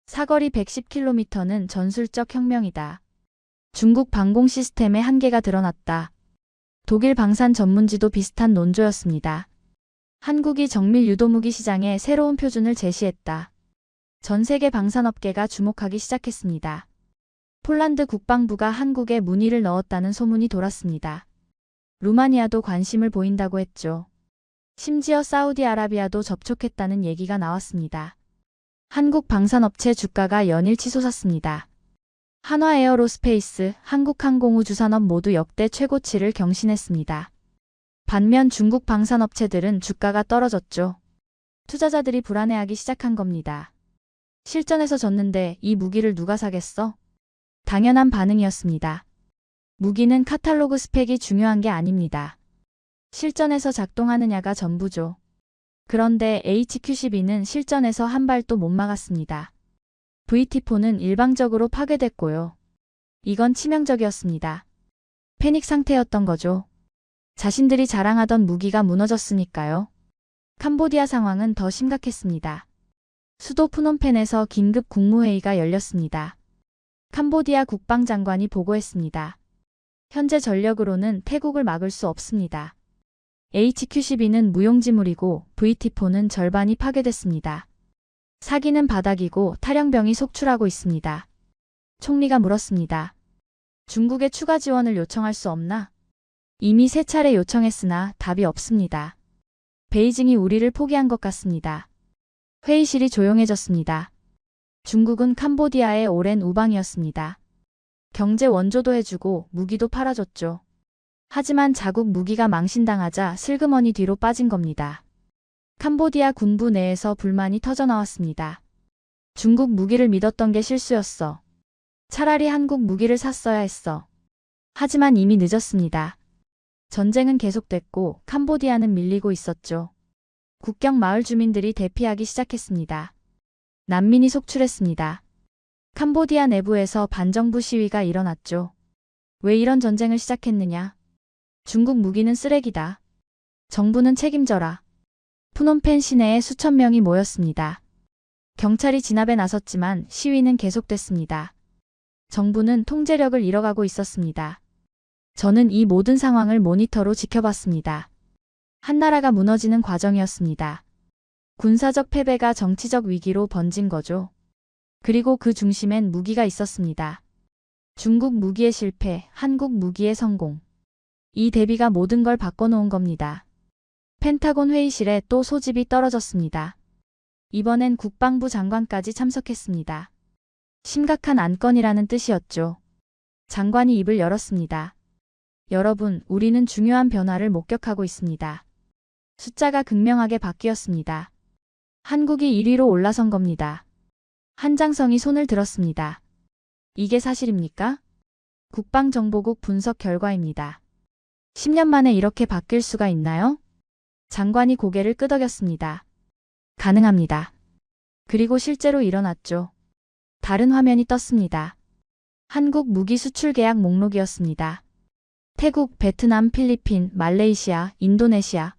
S4: 사거리 110km는 전술적 혁명이다. 중국 방공 시스템의 한계가 드러났다. 독일 방산 전문지도 비슷한 논조였습니다. 한국이 정밀 유도무기 시장에 새로운 표준을 제시했다. 전 세계 방산업계가 주목하기 시작했습니다. 폴란드 국방부가 한국에 문의를 넣었다는 소문이 돌았습니다. 루마니아도 관심을 보인다고 했죠. 심지어 사우디아라비아도 접촉했다는 얘기가 나왔습니다. 한국 방산업체 주가가 연일 치솟았습니다. 한화에어로스페이스, 한국항공우주산업 모두 역대 최고치를 경신했습니다. 반면 중국 방산업체들은 주가가 떨어졌죠. 투자자들이 불안해하기 시작한 겁니다. 실전에서 졌는데 이 무기를 누가 사겠어? 당연한 반응이었습니다. 무기는 카탈로그 스펙이 중요한 게 아닙니다. 실전에서 작동하느냐가 전부죠. 그런데 HQ-12는 실전에서 한 발도 못 막았습니다. VT-4는 일방적으로 파괴됐고요. 이건 치명적이었습니다. 패닉 상태였던 거죠. 자신들이 자랑하던 무기가 무너졌으니까요. 캄보디아 상황은 더 심각했습니다. 수도 푸놈펜에서 긴급 국무회의가 열렸습니다. 캄보디아 국방장관이 보고했습니다. 현재 전력으로는 태국을 막을 수 없습니다. HQ-12는 무용지물이고 VT-4는 절반이 파괴됐습니다. 사기는 바닥이고 탈영병이 속출하고 있습니다. 총리가 물었습니다. 중국에 추가 지원을 요청할 수 없나? 이미 3차례 요청했으나 답이 없습니다. 베이징이 우리를 포기한 것 같습니다. 회의실이 조용해졌습니다. 중국은 캄보디아의 오랜 우방이었습니다. 경제 원조도 해주고 무기도 팔아줬죠. 하지만 자국 무기가 망신당하자 슬그머니 뒤로 빠진 겁니다. 캄보디아 군부 내에서 불만이 터져나왔습니다. 중국 무기를 믿었던 게 실수였어. 차라리 한국 무기를 샀어야 했어. 하지만 이미 늦었습니다. 전쟁은 계속됐고 캄보디아는 밀리고 있었죠. 국경 마을 주민들이 대피하기 시작했습니다. 난민이 속출했습니다. 캄보디아 내부에서 반정부 시위가 일어났죠. 왜 이런 전쟁을 시작했느냐? 중국 무기는 쓰레기다. 정부는 책임져라. 푸놈펜 시내에 수천 명이 모였습니다. 경찰이 진압에 나섰지만 시위는 계속됐습니다. 정부는 통제력을 잃어가고 있었습니다. 저는 이 모든 상황을 모니터로 지켜봤습니다. 한 나라가 무너지는 과정이었습니다. 군사적 패배가 정치적 위기로 번진 거죠. 그리고 그 중심엔 무기가 있었습니다. 중국 무기의 실패, 한국 무기의 성공. 이 대비가 모든 걸 바꿔놓은 겁니다. 펜타곤 회의실에 또 소집이 떨어졌습니다. 이번엔 국방부 장관까지 참석했습니다. 심각한 안건이라는 뜻이었죠. 장관이 입을 열었습니다. 여러분, 우리는 중요한 변화를 목격하고 있습니다. 숫자가 극명하게 바뀌었습니다. 한국이 1위로 올라선 겁니다. 한장성이 손을 들었습니다. 이게 사실입니까? 국방정보국 분석 결과입니다. 10년 만에 이렇게 바뀔 수가 있나요? 장관이 고개를 끄덕였습니다. 가능합니다. 그리고 실제로 일어났죠. 다른 화면이 떴습니다. 한국 무기 수출 계약 목록이었습니다. 태국, 베트남, 필리핀, 말레이시아, 인도네시아.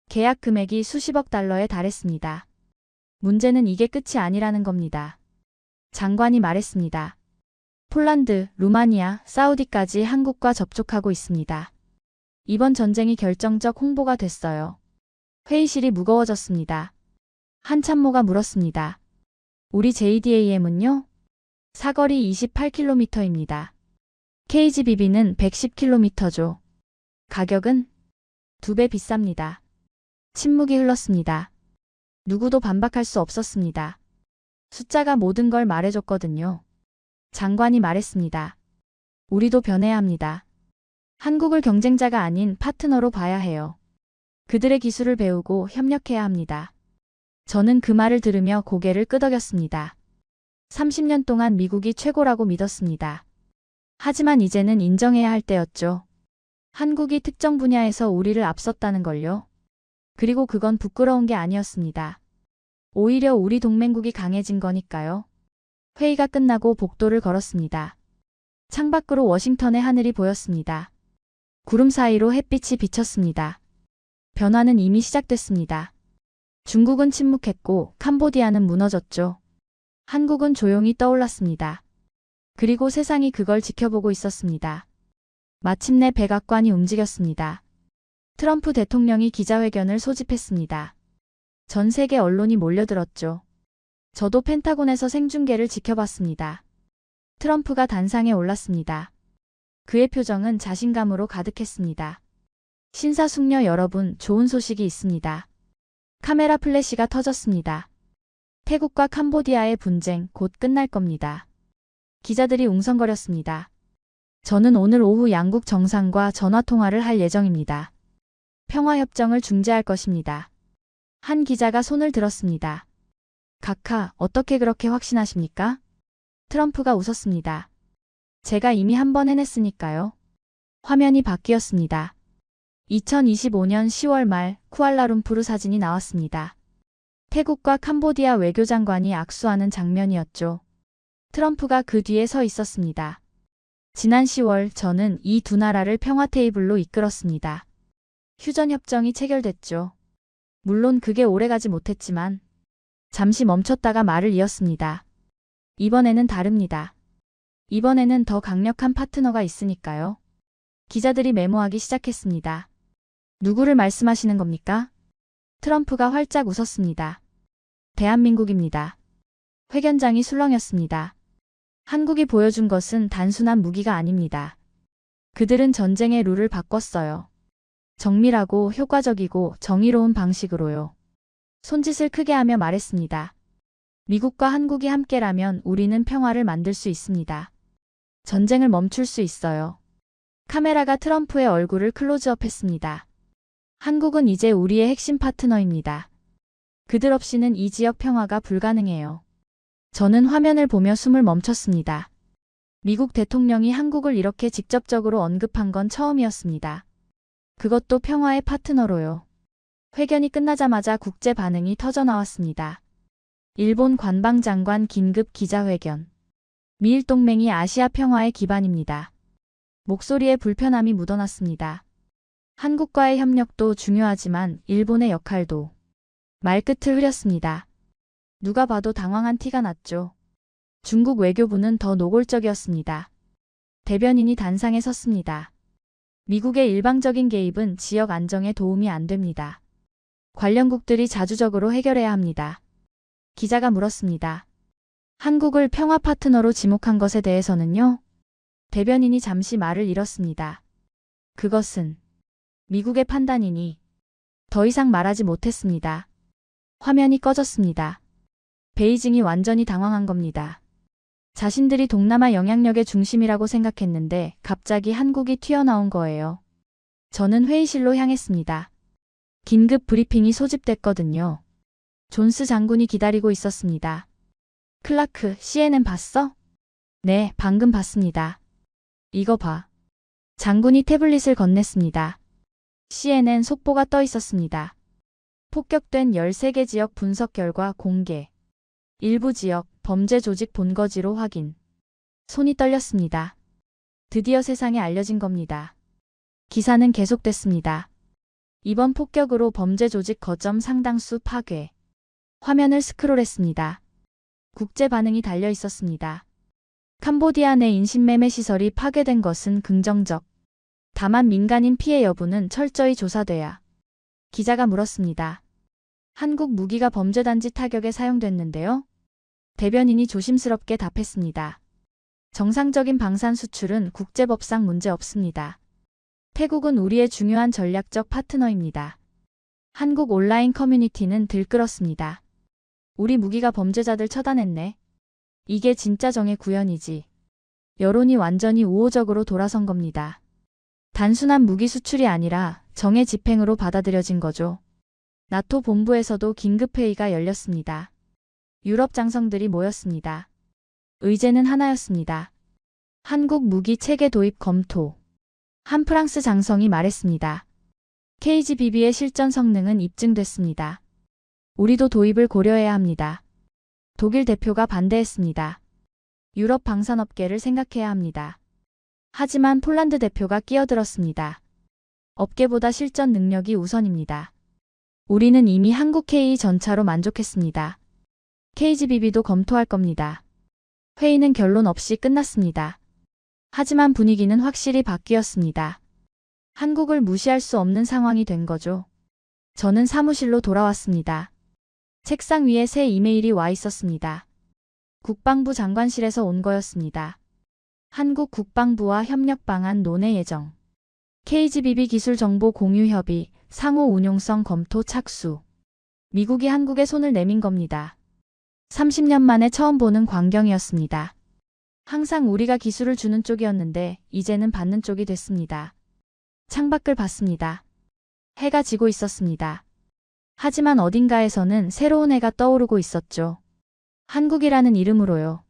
S4: 계약 금액이 수십억 달러에 달했습니다. 문제는 이게 끝이 아니라는 겁니다. 장관이 말했습니다. 폴란드, 루마니아, 사우디까지 한국과 접촉하고 있습니다. 이번 전쟁이 결정적 홍보가 됐어요. 회의실이 무거워졌습니다. 한 참모가 물었습니다. 우리 JDAM은요? 사거리 28km입니다. KGBB는 110km죠. 가격은 2배 비쌉니다. 침묵이 흘렀습니다. 누구도 반박할 수 없었습니다. 숫자가 모든 걸 말해줬거든요. 장관이 말했습니다. 우리도 변해야 합니다. 한국을 경쟁자가 아닌 파트너로 봐야 해요. 그들의 기술을 배우고 협력해야 합니다. 저는 그 말을 들으며 고개를 끄덕였습니다. 30년 동안 미국이 최고라고 믿었습니다. 하지만 이제는 인정해야 할 때였죠. 한국이 특정 분야에서 우리를 앞섰다는 걸요. 그리고 그건 부끄러운 게 아니었습니다. 오히려 우리 동맹국이 강해진 거니까요. 회의가 끝나고 복도를 걸었습니다. 창밖으로 워싱턴의 하늘이 보였습니다. 구름 사이로 햇빛이 비쳤습니다. 변화는 이미 시작됐습니다. 중국은 침묵했고 캄보디아는 무너졌죠. 한국은 조용히 떠올랐습니다. 그리고 세상이 그걸 지켜보고 있었습니다. 마침내 백악관이 움직였습니다. 트럼프 대통령이 기자회견을 소집했습니다. 전 세계 언론이 몰려들었죠. 저도 펜타곤에서 생중계를 지켜봤습니다. 트럼프가 단상에 올랐습니다. 그의 표정은 자신감으로 가득했습니다. 신사숙녀 여러분, 좋은 소식이 있습니다. 카메라 플래시가 터졌습니다. 태국과 캄보디아의 분쟁 곧 끝날 겁니다. 기자들이 웅성거렸습니다. 저는 오늘 오후 양국 정상과 전화통화를 할 예정입니다. 평화협정을 중재할 것입니다. 한 기자가 손을 들었습니다. 각하, 어떻게 그렇게 확신하십니까? 트럼프가 웃었습니다. 제가 이미 한 번 해냈으니까요. 화면이 바뀌었습니다. 2025년 10월 말 쿠알라룸푸르 사진이 나왔습니다. 태국과 캄보디아 외교장관이 악수하는 장면이었죠. 트럼프가 그 뒤에 서 있었습니다. 지난 10월 저는 이 두 나라를 평화 테이블로 이끌었습니다. 휴전협정이 체결됐죠. 물론 그게 오래가지 못했지만 잠시 멈췄다가 말을 이었습니다. 이번에는 다릅니다. 이번에는 더 강력한 파트너가 있으니까요. 기자들이 메모하기 시작했습니다. 누구를 말씀하시는 겁니까? 트럼프가 활짝 웃었습니다. 대한민국입니다. 회견장이 술렁였습니다. 한국이 보여준 것은 단순한 무기가 아닙니다. 그들은 전쟁의 룰을 바꿨어요. 정밀하고 효과적이고 정의로운 방식으로요. 손짓을 크게 하며 말했습니다. 미국과 한국이 함께라면 우리는 평화를 만들 수 있습니다. 전쟁을 멈출 수 있어요. 카메라가 트럼프의 얼굴을 클로즈업했습니다. 한국은 이제 우리의 핵심 파트너입니다. 그들 없이는 이 지역 평화가 불가능해요. 저는 화면을 보며 숨을 멈췄습니다. 미국 대통령이 한국을 이렇게 직접적으로 언급한 건 처음이었습니다. 그것도 평화의 파트너로요. 회견이 끝나자마자 국제 반응이 터져나왔습니다. 일본 관방장관 긴급 기자회견. 미일 동맹이 아시아 평화의 기반입니다. 목소리에 불편함이 묻어났습니다. 한국과의 협력도 중요하지만 일본의 역할도. 말끝을 흐렸습니다. 누가 봐도 당황한 티가 났죠. 중국 외교부는 더 노골적이었습니다. 대변인이 단상에 섰습니다. 미국의 일방적인 개입은 지역 안정에 도움이 안 됩니다. 관련국들이 자주적으로 해결해야 합니다. 기자가 물었습니다. 한국을 평화 파트너로 지목한 것에 대해서는요? 대변인이 잠시 말을 잃었습니다. 그것은 미국의 판단이니 더 이상 말하지 못했습니다. 화면이 꺼졌습니다. 베이징이 완전히 당황한 겁니다. 자신들이 동남아 영향력의 중심이라고 생각했는데 갑자기 한국이 튀어나온 거예요. 저는 회의실로 향했습니다. 긴급 브리핑이 소집됐거든요. 존스 장군이 기다리고 있었습니다. 클라크, CNN 봤어? 네, 방금 봤습니다. 이거 봐. 장군이 태블릿을 건넸습니다. CNN 속보가 떠 있었습니다. 폭격된 13개 지역 분석 결과 공개. 일부 지역 범죄 조직 본거지로 확인. 손이 떨렸습니다. 드디어 세상에 알려진 겁니다. 기사는 계속됐습니다. 이번 폭격으로 범죄 조직 거점 상당수 파괴. 화면을 스크롤했습니다. 국제 반응이 달려 있었습니다. 캄보디아 내 인신매매 시설이 파괴된 것은 긍정적. 다만 민간인 피해 여부는 철저히 조사돼야. 기자가 물었습니다. 한국 무기가 범죄단지 타격에 사용됐는데요? 대변인이 조심스럽게 답했습니다. 정상적인 방산 수출은 국제법상 문제 없습니다. 태국은 우리의 중요한 전략적 파트너입니다. 한국 온라인 커뮤니티는 들끓었습니다. 우리 무기가 범죄자들 처단했네. 이게 진짜 정의 구현이지. 여론이 완전히 우호적으로 돌아선 겁니다. 단순한 무기 수출이 아니라 정의 집행으로 받아들여진 거죠. 나토 본부에서도 긴급회의가 열렸습니다. 유럽 장성들이 모였습니다. 의제는 하나였습니다. 한국 무기 체계 도입 검토. 한 프랑스 장성이 말했습니다. KGBB의 실전 성능은 입증됐습니다. 우리도 도입을 고려해야 합니다. 독일 대표가 반대했습니다. 유럽 방산업계를 생각해야 합니다. 하지만 폴란드 대표가 끼어들었습니다. 업계보다 실전 능력이 우선입니다. 우리는 이미 한국 K 전차로 만족했습니다. KGBB도 검토할 겁니다. 회의는 결론 없이 끝났습니다. 하지만 분위기는 확실히 바뀌었습니다. 한국을 무시할 수 없는 상황이 된 거죠. 저는 사무실로 돌아왔습니다. 책상 위에 새 이메일이 와 있었습니다. 국방부 장관실에서 온 거였습니다. 한국 국방부와 협력 방안 논의 예정. KGBB 기술 정보 공유 협의, 상호 운용성 검토 착수. 미국이 한국에 손을 내민 겁니다. 30년 만에 처음 보는 광경이었습니다. 항상 우리가 기술을 주는 쪽이었는데 이제는 받는 쪽이 됐습니다. 창밖을 봤습니다. 해가 지고 있었습니다. 하지만 어딘가에서는 새로운 해가 떠오르고 있었죠. 한국이라는 이름으로요.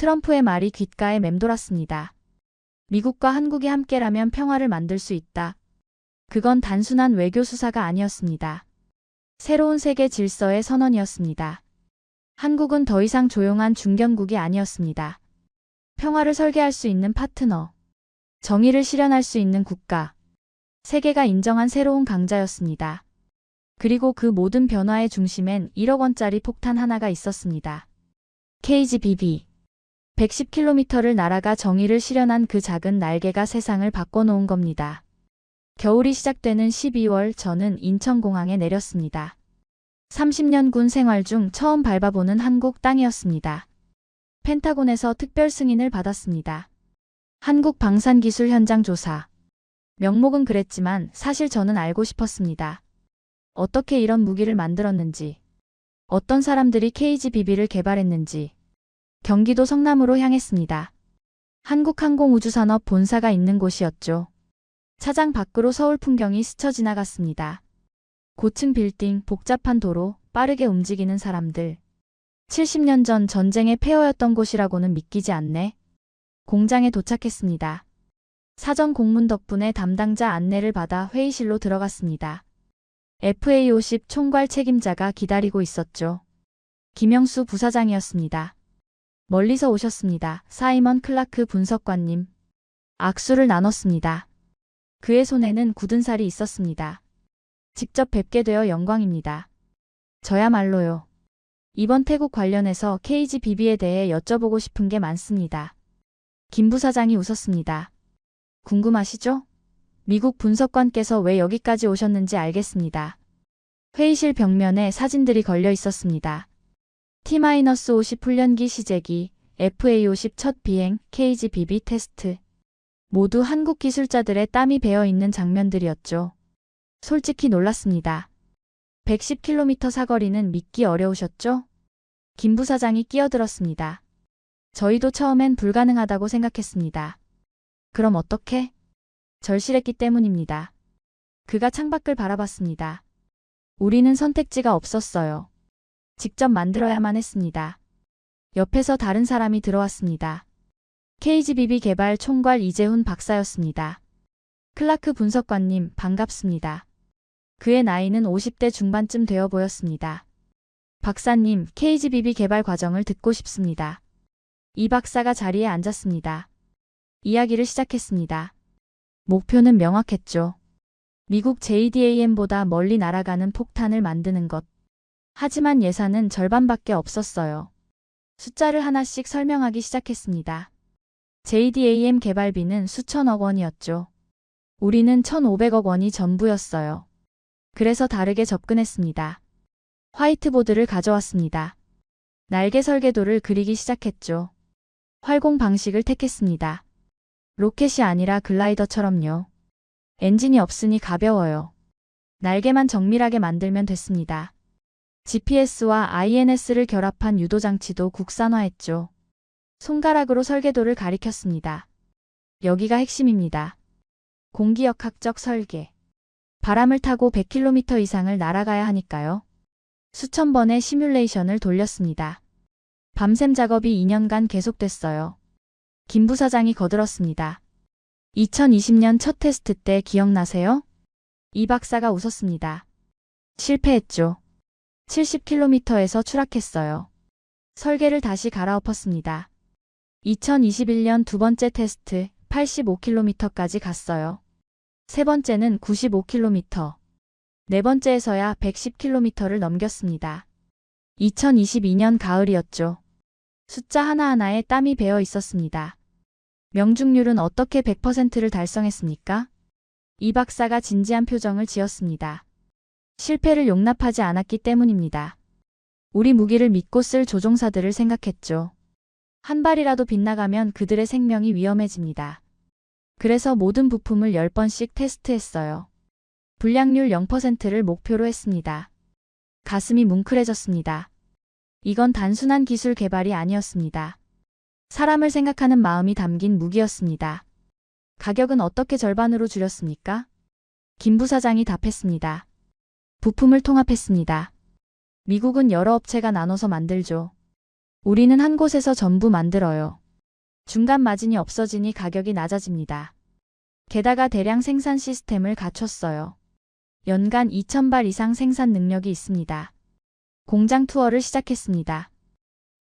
S4: 트럼프의 말이 귓가에 맴돌았습니다. 미국과 한국이 함께라면 평화를 만들 수 있다. 그건 단순한 외교 수사가 아니었습니다. 새로운 세계 질서의 선언이었습니다. 한국은 더 이상 조용한 중견국이 아니었습니다. 평화를 설계할 수 있는 파트너, 정의를 실현할 수 있는 국가, 세계가 인정한 새로운 강자였습니다. 그리고 그 모든 변화의 중심엔 1억 원짜리 폭탄 하나가 있었습니다. KGBB. 110km를 날아가 정의를 실현한 그 작은 날개가 세상을 바꿔놓은 겁니다. 겨울이 시작되는 12월 저는 인천공항에 내렸습니다. 30년 군 생활 중 처음 밟아보는 한국 땅이었습니다. 펜타곤에서 특별 승인을 받았습니다. 한국 방산기술 현장 조사. 명목은 그랬지만 사실 저는 알고 싶었습니다. 어떻게 이런 무기를 만들었는지, 어떤 사람들이 KGBB를 개발했는지. 경기도 성남으로 향했습니다. 한국항공우주산업 본사가 있는 곳이었죠. 차장 밖으로 서울 풍경이 스쳐 지나갔습니다. 고층 빌딩, 복잡한 도로, 빠르게 움직이는 사람들. 70년 전 전쟁의 폐허였던 곳이라고는 믿기지 않네. 공장에 도착했습니다. 사전 공문 덕분에 담당자 안내를 받아 회의실로 들어갔습니다. FA50 총괄 책임자가 기다리고 있었죠. 김영수 부사장이었습니다. 멀리서 오셨습니다. 사이먼 클라크 분석관님. 악수를 나눴습니다. 그의 손에는 굳은 살이 있었습니다. 직접 뵙게 되어 영광입니다. 저야말로요. 이번 태국 관련해서 KGBB에 대해 여쭤보고 싶은 게 많습니다. 김 부사장이 웃었습니다. 궁금하시죠? 미국 분석관께서 왜 여기까지 오셨는지 알겠습니다. 회의실 벽면에 사진들이 걸려 있었습니다. T-50 훈련기 시제기, FA-50 첫 비행, KGBB 테스트. 모두 한국 기술자들의 땀이 배어 있는 장면들이었죠. 솔직히 놀랐습니다. 110km 사거리는 믿기 어려우셨죠? 김 부사장이 끼어들었습니다. 저희도 처음엔 불가능하다고 생각했습니다. 그럼 어떻게? 절실했기 때문입니다. 그가 창밖을 바라봤습니다. 우리는 선택지가 없었어요. 직접 만들어야만 했습니다. 옆에서 다른 사람이 들어왔습니다. KGBB 개발 총괄 이재훈 박사였습니다. 클라크 분석관님, 반갑습니다. 그의 나이는 50대 중반쯤 되어 보였습니다. 박사님, KGBB 개발 과정을 듣고 싶습니다. 이 박사가 자리에 앉았습니다. 이야기를 시작했습니다. 목표는 명확했죠. 미국 JDAM보다 멀리 날아가는 폭탄을 만드는 것. 하지만 예산은 절반밖에 없었어요. 숫자를 하나씩 설명하기 시작했습니다. JDAM 개발비는 수천억 원이었죠. 우리는 1,500억 원이 전부였어요. 그래서 다르게 접근했습니다. 화이트보드를 가져왔습니다. 날개 설계도를 그리기 시작했죠. 활공 방식을 택했습니다. 로켓이 아니라 글라이더처럼요. 엔진이 없으니 가벼워요. 날개만 정밀하게 만들면 됐습니다. GPS와 INS를 결합한 유도장치도 국산화했죠. 손가락으로 설계도를 가리켰습니다. 여기가 핵심입니다. 공기역학적 설계. 바람을 타고 100km 이상을 날아가야 하니까요. 수천 번의 시뮬레이션을 돌렸습니다. 밤샘 작업이 2년간 계속됐어요. 김 부사장이 거들었습니다. 2020년 첫 테스트 때 기억나세요? 이 박사가 웃었습니다. 실패했죠. 70km에서 추락했어요. 설계를 다시 갈아엎었습니다. 2021년 두 번째 테스트 85km까지 갔어요. 세 번째는 95km. 네 번째에서야 110km를 넘겼습니다. 2022년 가을이었죠. 숫자 하나하나에 땀이 배어 있었습니다. 명중률은 어떻게 100%를 달성했습니까? 이 박사가 진지한 표정을 지었습니다. 실패를 용납하지 않았기 때문입니다. 우리 무기를 믿고 쓸 조종사들을 생각했죠. 한 발이라도 빗나가면 그들의 생명이 위험해집니다. 그래서 모든 부품을 10번씩 테스트했어요. 불량률 0%를 목표로 했습니다. 가슴이 뭉클해졌습니다. 이건 단순한 기술 개발이 아니었습니다. 사람을 생각하는 마음이 담긴 무기였습니다. 가격은 어떻게 절반으로 줄였습니까? 김 부사장이 답했습니다. 부품을 통합했습니다. 미국은 여러 업체가 나눠서 만들죠. 우리는 한 곳에서 전부 만들어요. 중간 마진이 없어지니 가격이 낮아집니다. 게다가 대량 생산 시스템을 갖췄어요. 연간 2,000발 이상 생산 능력이 있습니다. 공장 투어를 시작했습니다.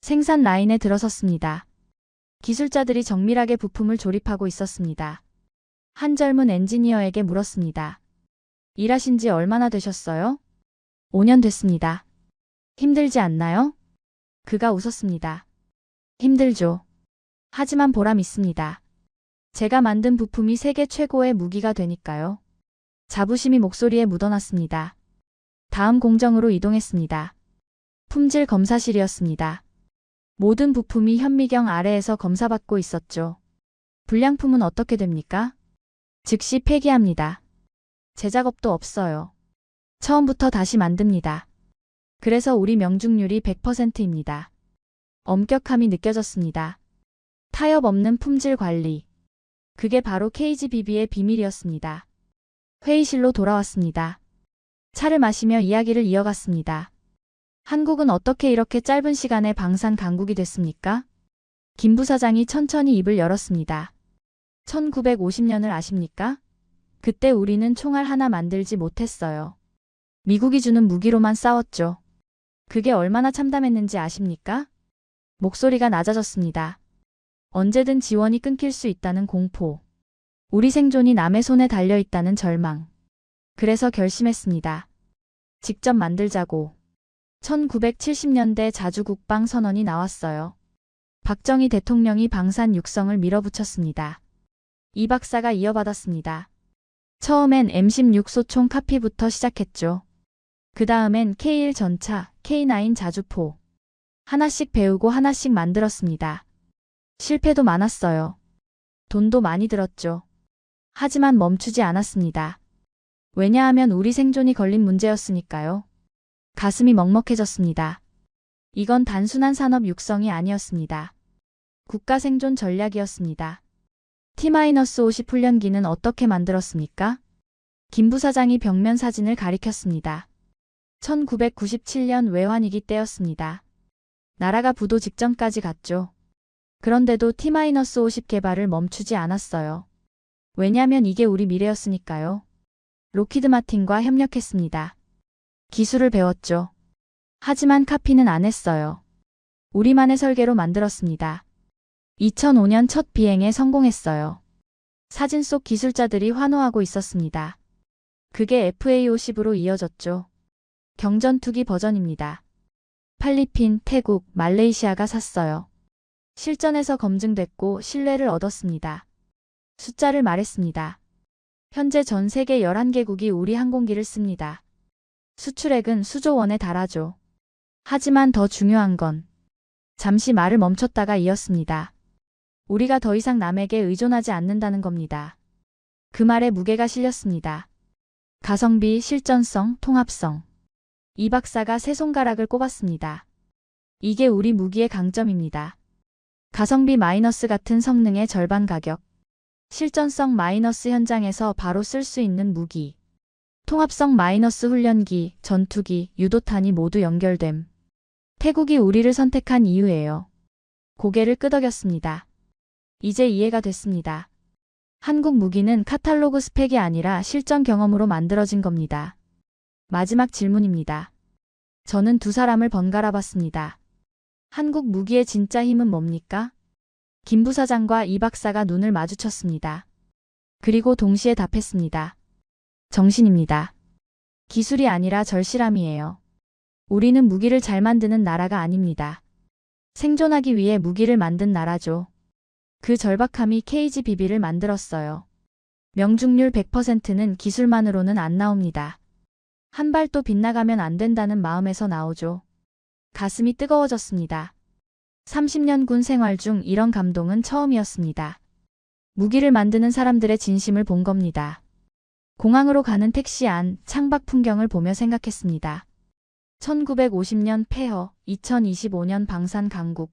S4: 생산 라인에 들어섰습니다. 기술자들이 정밀하게 부품을 조립하고 있었습니다. 한 젊은 엔지니어에게 물었습니다. 일하신 지 얼마나 되셨어요? 5년 됐습니다. 힘들지 않나요? 그가 웃었습니다. 힘들죠. 하지만 보람 있습니다. 제가 만든 부품이 세계 최고의 무기가 되니까요. 자부심이 목소리에 묻어났습니다. 다음 공정으로 이동했습니다. 품질 검사실이었습니다. 모든 부품이 현미경 아래에서 검사받고 있었죠. 불량품은 어떻게 됩니까? 즉시 폐기합니다. 재작업도 없어요. 처음부터 다시 만듭니다. 그래서 우리 명중률이 100%입니다. 엄격함이 느껴졌습니다. 타협 없는 품질 관리. 그게 바로 KGBB의 비밀이었습니다. 회의실로 돌아왔습니다. 차를 마시며 이야기를 이어갔습니다. 한국은 어떻게 이렇게 짧은 시간에 방산 강국이 됐습니까? 김 부사장이 천천히 입을 열었습니다. 1950년을 아십니까? 그때 우리는 총알 하나 만들지 못했어요. 미국이 주는 무기로만 싸웠죠. 그게 얼마나 참담했는지 아십니까? 목소리가 낮아졌습니다. 언제든 지원이 끊길 수 있다는 공포. 우리 생존이 남의 손에 달려있다는 절망. 그래서 결심했습니다. 직접 만들자고. 1970년대 자주국방 선언이 나왔어요. 박정희 대통령이 방산 육성을 밀어붙였습니다. 이 박사가 이어받았습니다. 처음엔 M16 소총 카피부터 시작했죠. 그 다음엔 K1 전차, K9 자주포. 하나씩 배우고 하나씩 만들었습니다. 실패도 많았어요. 돈도 많이 들었죠. 하지만 멈추지 않았습니다. 왜냐하면 우리 생존이 걸린 문제였으니까요. 가슴이 먹먹해졌습니다. 이건 단순한 산업 육성이 아니었습니다. 국가 생존 전략이었습니다. T-50 훈련기는 어떻게 만들었습니까? 김 부사장이 벽면 사진을 가리켰습니다. 1997년 외환위기 때였습니다. 나라가 부도 직전까지 갔죠. 그런데도 T-50 개발을 멈추지 않았어요. 왜냐면 이게 우리 미래였으니까요. 로키드 마틴과 협력했습니다. 기술을 배웠죠. 하지만 카피는 안 했어요. 우리만의 설계로 만들었습니다. 2005년 첫 비행에 성공했어요. 사진 속 기술자들이 환호하고 있었습니다. 그게 FA-50으로 이어졌죠. 경전투기 버전입니다. 필리핀, 태국, 말레이시아가 샀어요. 실전에서 검증됐고 신뢰를 얻었습니다. 숫자를 말했습니다. 현재 전 세계 11개국이 우리 항공기를 씁니다. 수출액은 수조 원에 달하죠. 하지만 더 중요한 건 잠시 말을 멈췄다가 이었습니다. 우리가 더 이상 남에게 의존하지 않는다는 겁니다. 그 말에 무게가 실렸습니다. 가성비, 실전성, 통합성. 이 박사가 세 손가락을 꼽았습니다. 이게 우리 무기의 강점입니다. 가성비 마이너스 같은 성능의 절반 가격. 실전성 마이너스 현장에서 바로 쓸 수 있는 무기. 통합성 마이너스 훈련기, 전투기, 유도탄이 모두 연결됨. 태국이 우리를 선택한 이유예요. 고개를 끄덕였습니다. 이제 이해가 됐습니다. 한국 무기는 카탈로그 스펙이 아니라 실전 경험으로 만들어진 겁니다. 마지막 질문입니다. 저는 두 사람을 번갈아 봤습니다. 한국 무기의 진짜 힘은 뭡니까? 김 부사장과 이 박사가 눈을 마주쳤습니다. 그리고 동시에 답했습니다. 정신입니다. 기술이 아니라 절실함이에요. 우리는 무기를 잘 만드는 나라가 아닙니다. 생존하기 위해 무기를 만든 나라죠. 그 절박함이 KGBB를 만들었어요. 명중률 100%는 기술만으로는 안 나옵니다. 한 발도 빗나가면 안 된다는 마음에서 나오죠. 가슴이 뜨거워졌습니다. 30년 군 생활 중 이런 감동은 처음이었습니다. 무기를 만드는 사람들의 진심을 본 겁니다. 공항으로 가는 택시 안 창밖 풍경을 보며 생각했습니다. 1950년 폐허, 2025년 방산 강국.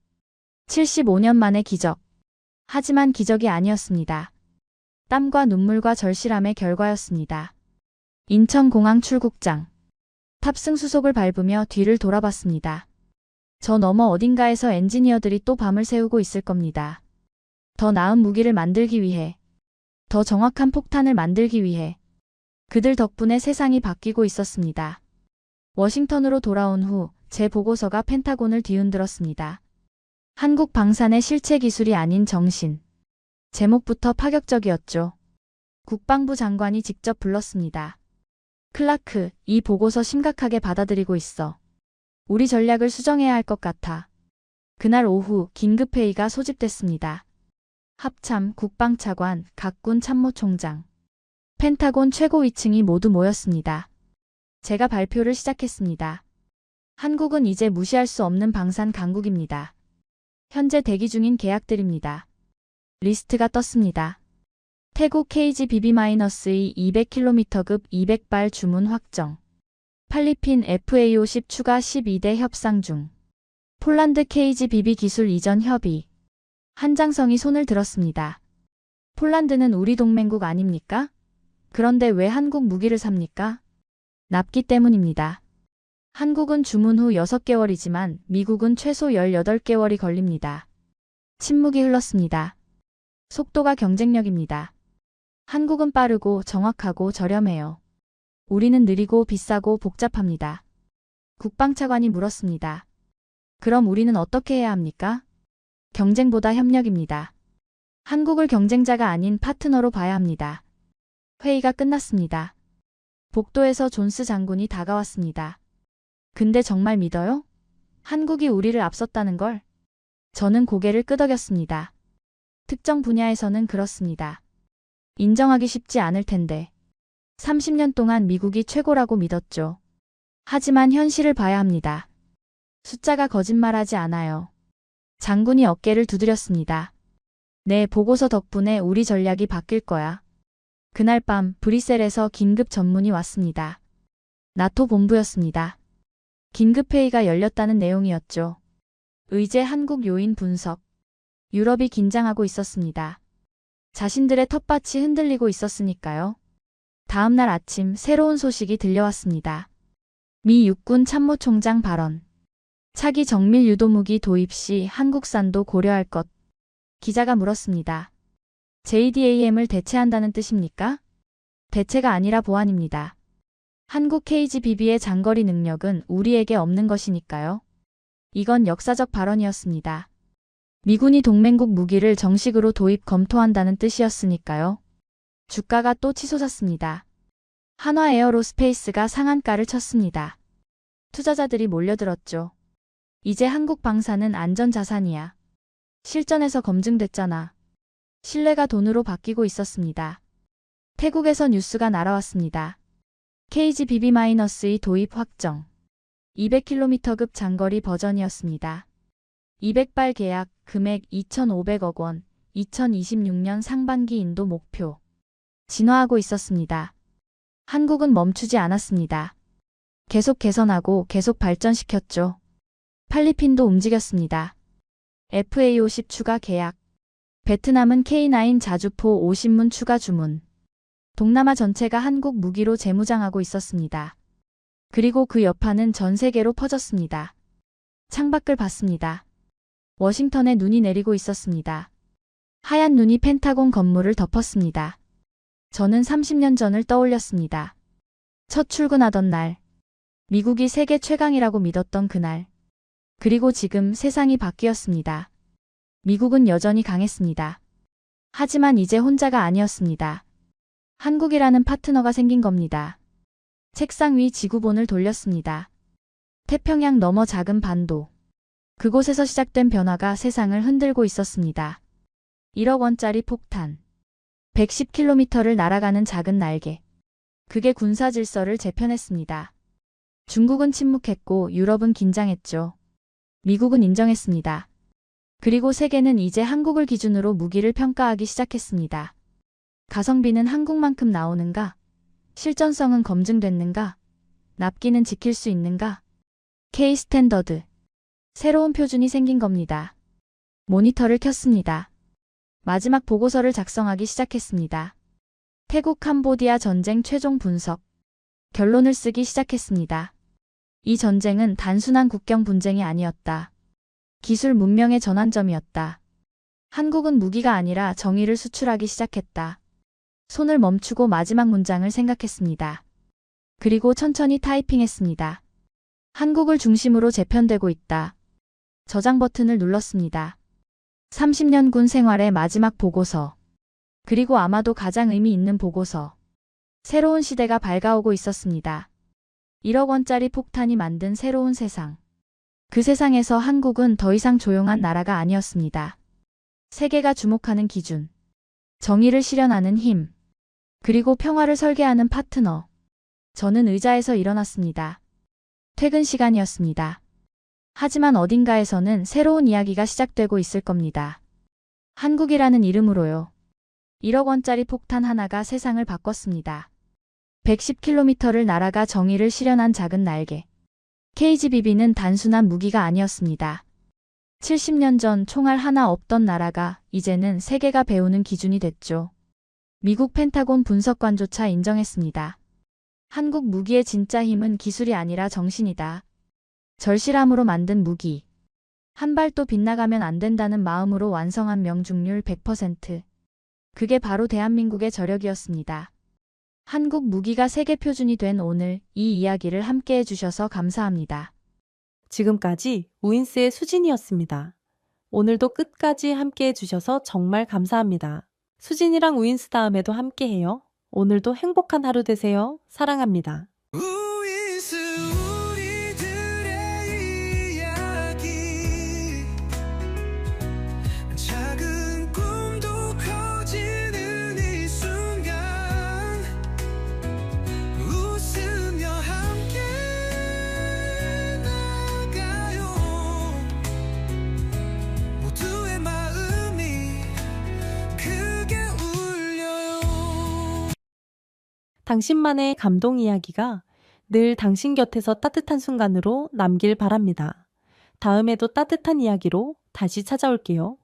S4: 75년 만의 기적. 하지만 기적이 아니었습니다. 땀과 눈물과 절실함의 결과였습니다. 인천공항 출국장. 탑승 수속을 밟으며 뒤를 돌아봤습니다. 저 너머 어딘가에서 엔지니어들이 또 밤을 새우고 있을 겁니다. 더 나은 무기를 만들기 위해, 더 정확한 폭탄을 만들기 위해. 그들 덕분에 세상이 바뀌고 있었습니다. 워싱턴으로 돌아온 후 제 보고서가 펜타곤을 뒤흔들었습니다. 한국 방산의 실체 기술이 아닌 정신. 제목부터 파격적이었죠. 국방부 장관이 직접 불렀습니다. 클라크, 이 보고서 심각하게 받아들이고 있어. 우리 전략을 수정해야 할 것 같아. 그날 오후 긴급회의가 소집됐습니다. 합참, 국방차관, 각군 참모총장. 펜타곤 최고위층이 모두 모였습니다. 제가 발표를 시작했습니다. 한국은 이제 무시할 수 없는 방산 강국입니다. 현재 대기 중인 계약들입니다. 리스트가 떴습니다. 태국 KGBB-2 200km급 200발 주문 확정. 필리핀 FA-50 추가 12대 협상 중. 폴란드 KGBB 기술 이전 협의. 한장성이 손을 들었습니다. 폴란드는 우리 동맹국 아닙니까? 그런데 왜 한국 무기를 삽니까? 납기 때문입니다. 한국은 주문 후 6개월이지만 미국은 최소 18개월이 걸립니다. 침묵이 흘렀습니다. 속도가 경쟁력입니다. 한국은 빠르고 정확하고 저렴해요. 우리는 느리고 비싸고 복잡합니다. 국방차관이 물었습니다. 그럼 우리는 어떻게 해야 합니까? 경쟁보다 협력입니다. 한국을 경쟁자가 아닌 파트너로 봐야 합니다. 회의가 끝났습니다. 복도에서 존스 장군이 다가왔습니다. 근데 정말 믿어요? 한국이 우리를 앞섰다는 걸? 저는 고개를 끄덕였습니다. 특정 분야에서는 그렇습니다. 인정하기 쉽지 않을 텐데. 30년 동안 미국이 최고라고 믿었죠. 하지만 현실을 봐야 합니다. 숫자가 거짓말하지 않아요. 장군이 어깨를 두드렸습니다. 내 보고서 덕분에 우리 전략이 바뀔 거야. 그날 밤 브뤼셀에서 긴급 전문이 왔습니다. 나토 본부였습니다. 긴급회의가 열렸다는 내용이었죠. 의제 한국 요인 분석. 유럽이 긴장하고 있었습니다. 자신들의 텃밭이 흔들리고 있었으니까요. 다음 날 아침 새로운 소식이 들려왔습니다. 미 육군 참모총장 발언. 차기 정밀 유도무기 도입 시 한국산도 고려할 것. 기자가 물었습니다. JDAM을 대체한다는 뜻입니까? 대체가 아니라 보완입니다. 한국 KGBB의 장거리 능력은 우리에게 없는 것이니까요. 이건 역사적 발언이었습니다. 미군이 동맹국 무기를 정식으로 도입 검토한다는 뜻이었으니까요. 주가가 또 치솟았습니다. 한화 에어로스페이스가 상한가를 쳤습니다. 투자자들이 몰려들었죠. 이제 한국 방사는 안전자산이야. 실전에서 검증됐잖아. 신뢰가 돈으로 바뀌고 있었습니다. 태국에서 뉴스가 날아왔습니다. KGBB-2 도입 확정. 200km급 장거리 버전이었습니다. 200발 계약, 금액 2,500억 원, 2026년 상반기 인도 목표. 진화하고 있었습니다. 한국은 멈추지 않았습니다. 계속 개선하고 계속 발전시켰죠. 필리핀도 움직였습니다. FA50 추가 계약. 베트남은 K9 자주포 50문 추가 주문. 동남아 전체가 한국 무기로 재무장하고 있었습니다. 그리고 그 여파는 전 세계로 퍼졌습니다. 창밖을 봤습니다. 워싱턴에 눈이 내리고 있었습니다. 하얀 눈이 펜타곤 건물을 덮었습니다. 저는 30년 전을 떠올렸습니다. 첫 출근하던 날. 미국이 세계 최강이라고 믿었던 그날. 그리고 지금 세상이 바뀌었습니다. 미국은 여전히 강했습니다. 하지만 이제 혼자가 아니었습니다. 한국이라는 파트너가 생긴 겁니다. 책상 위 지구본을 돌렸습니다. 태평양 너머 작은 반도. 그곳에서 시작된 변화가 세상을 흔들고 있었습니다. 1억 원짜리 폭탄. 110km를 날아가는 작은 날개. 그게 군사 질서를 재편했습니다. 중국은 침묵했고 유럽은 긴장했죠. 미국은 인정했습니다. 그리고 세계는 이제 한국을 기준으로 무기를 평가하기 시작했습니다. 가성비는 한국만큼 나오는가? 실전성은 검증됐는가? 납기는 지킬 수 있는가? K-스탠더드. 새로운 표준이 생긴 겁니다. 모니터를 켰습니다. 마지막 보고서를 작성하기 시작했습니다. 태국 캄보디아 전쟁 최종 분석. 결론을 쓰기 시작했습니다. 이 전쟁은 단순한 국경 분쟁이 아니었다. 기술 문명의 전환점이었다. 한국은 무기가 아니라 정의를 수출하기 시작했다. 손을 멈추고 마지막 문장을 생각했습니다. 그리고 천천히 타이핑했습니다. 한국을 중심으로 재편되고 있다. 저장 버튼을 눌렀습니다. 30년 군 생활의 마지막 보고서. 그리고 아마도 가장 의미 있는 보고서. 새로운 시대가 밝아오고 있었습니다. 1억 원짜리 폭탄이 만든 새로운 세상. 그 세상에서 한국은 더 이상 조용한 나라가 아니었습니다. 세계가 주목하는 기준. 정의를 실현하는 힘. 그리고 평화를 설계하는 파트너. 저는 의자에서 일어났습니다. 퇴근 시간이었습니다. 하지만 어딘가에서는 새로운 이야기가 시작되고 있을 겁니다. 한국이라는 이름으로요. 1억 원짜리 폭탄 하나가 세상을 바꿨습니다. 110km를 날아가 정의를 실현한 작은 날개. KGBB는 단순한 무기가 아니었습니다. 70년 전 총알 하나 없던 나라가 이제는 세계가 배우는 기준이 됐죠. 미국 펜타곤 분석관조차 인정했습니다. 한국 무기의 진짜 힘은 기술이 아니라 정신이다. 절실함으로 만든 무기. 한 발도 빗나가면 안 된다는 마음으로 완성한 명중률 100%. 그게 바로 대한민국의 저력이었습니다. 한국 무기가 세계 표준이 된 오늘 이 이야기를 함께 해주셔서 감사합니다.
S3: 지금까지 우인스의 수진이었습니다. 오늘도 끝까지 함께 해주셔서 정말 감사합니다. 수진이랑 우인스 다음에도 함께 해요. 오늘도 행복한 하루 되세요. 사랑합니다.
S5: 우인스 우리들의 이야기 작은 꿈도 커지는 이 순간 웃으며 함께 나가요 모두의 마음이 크게 울려요
S3: 당신만의 감동 이야기가 늘 당신 곁에서 따뜻한 순간으로 남길 바랍니다. 다음에도 따뜻한 이야기로 다시 찾아올게요.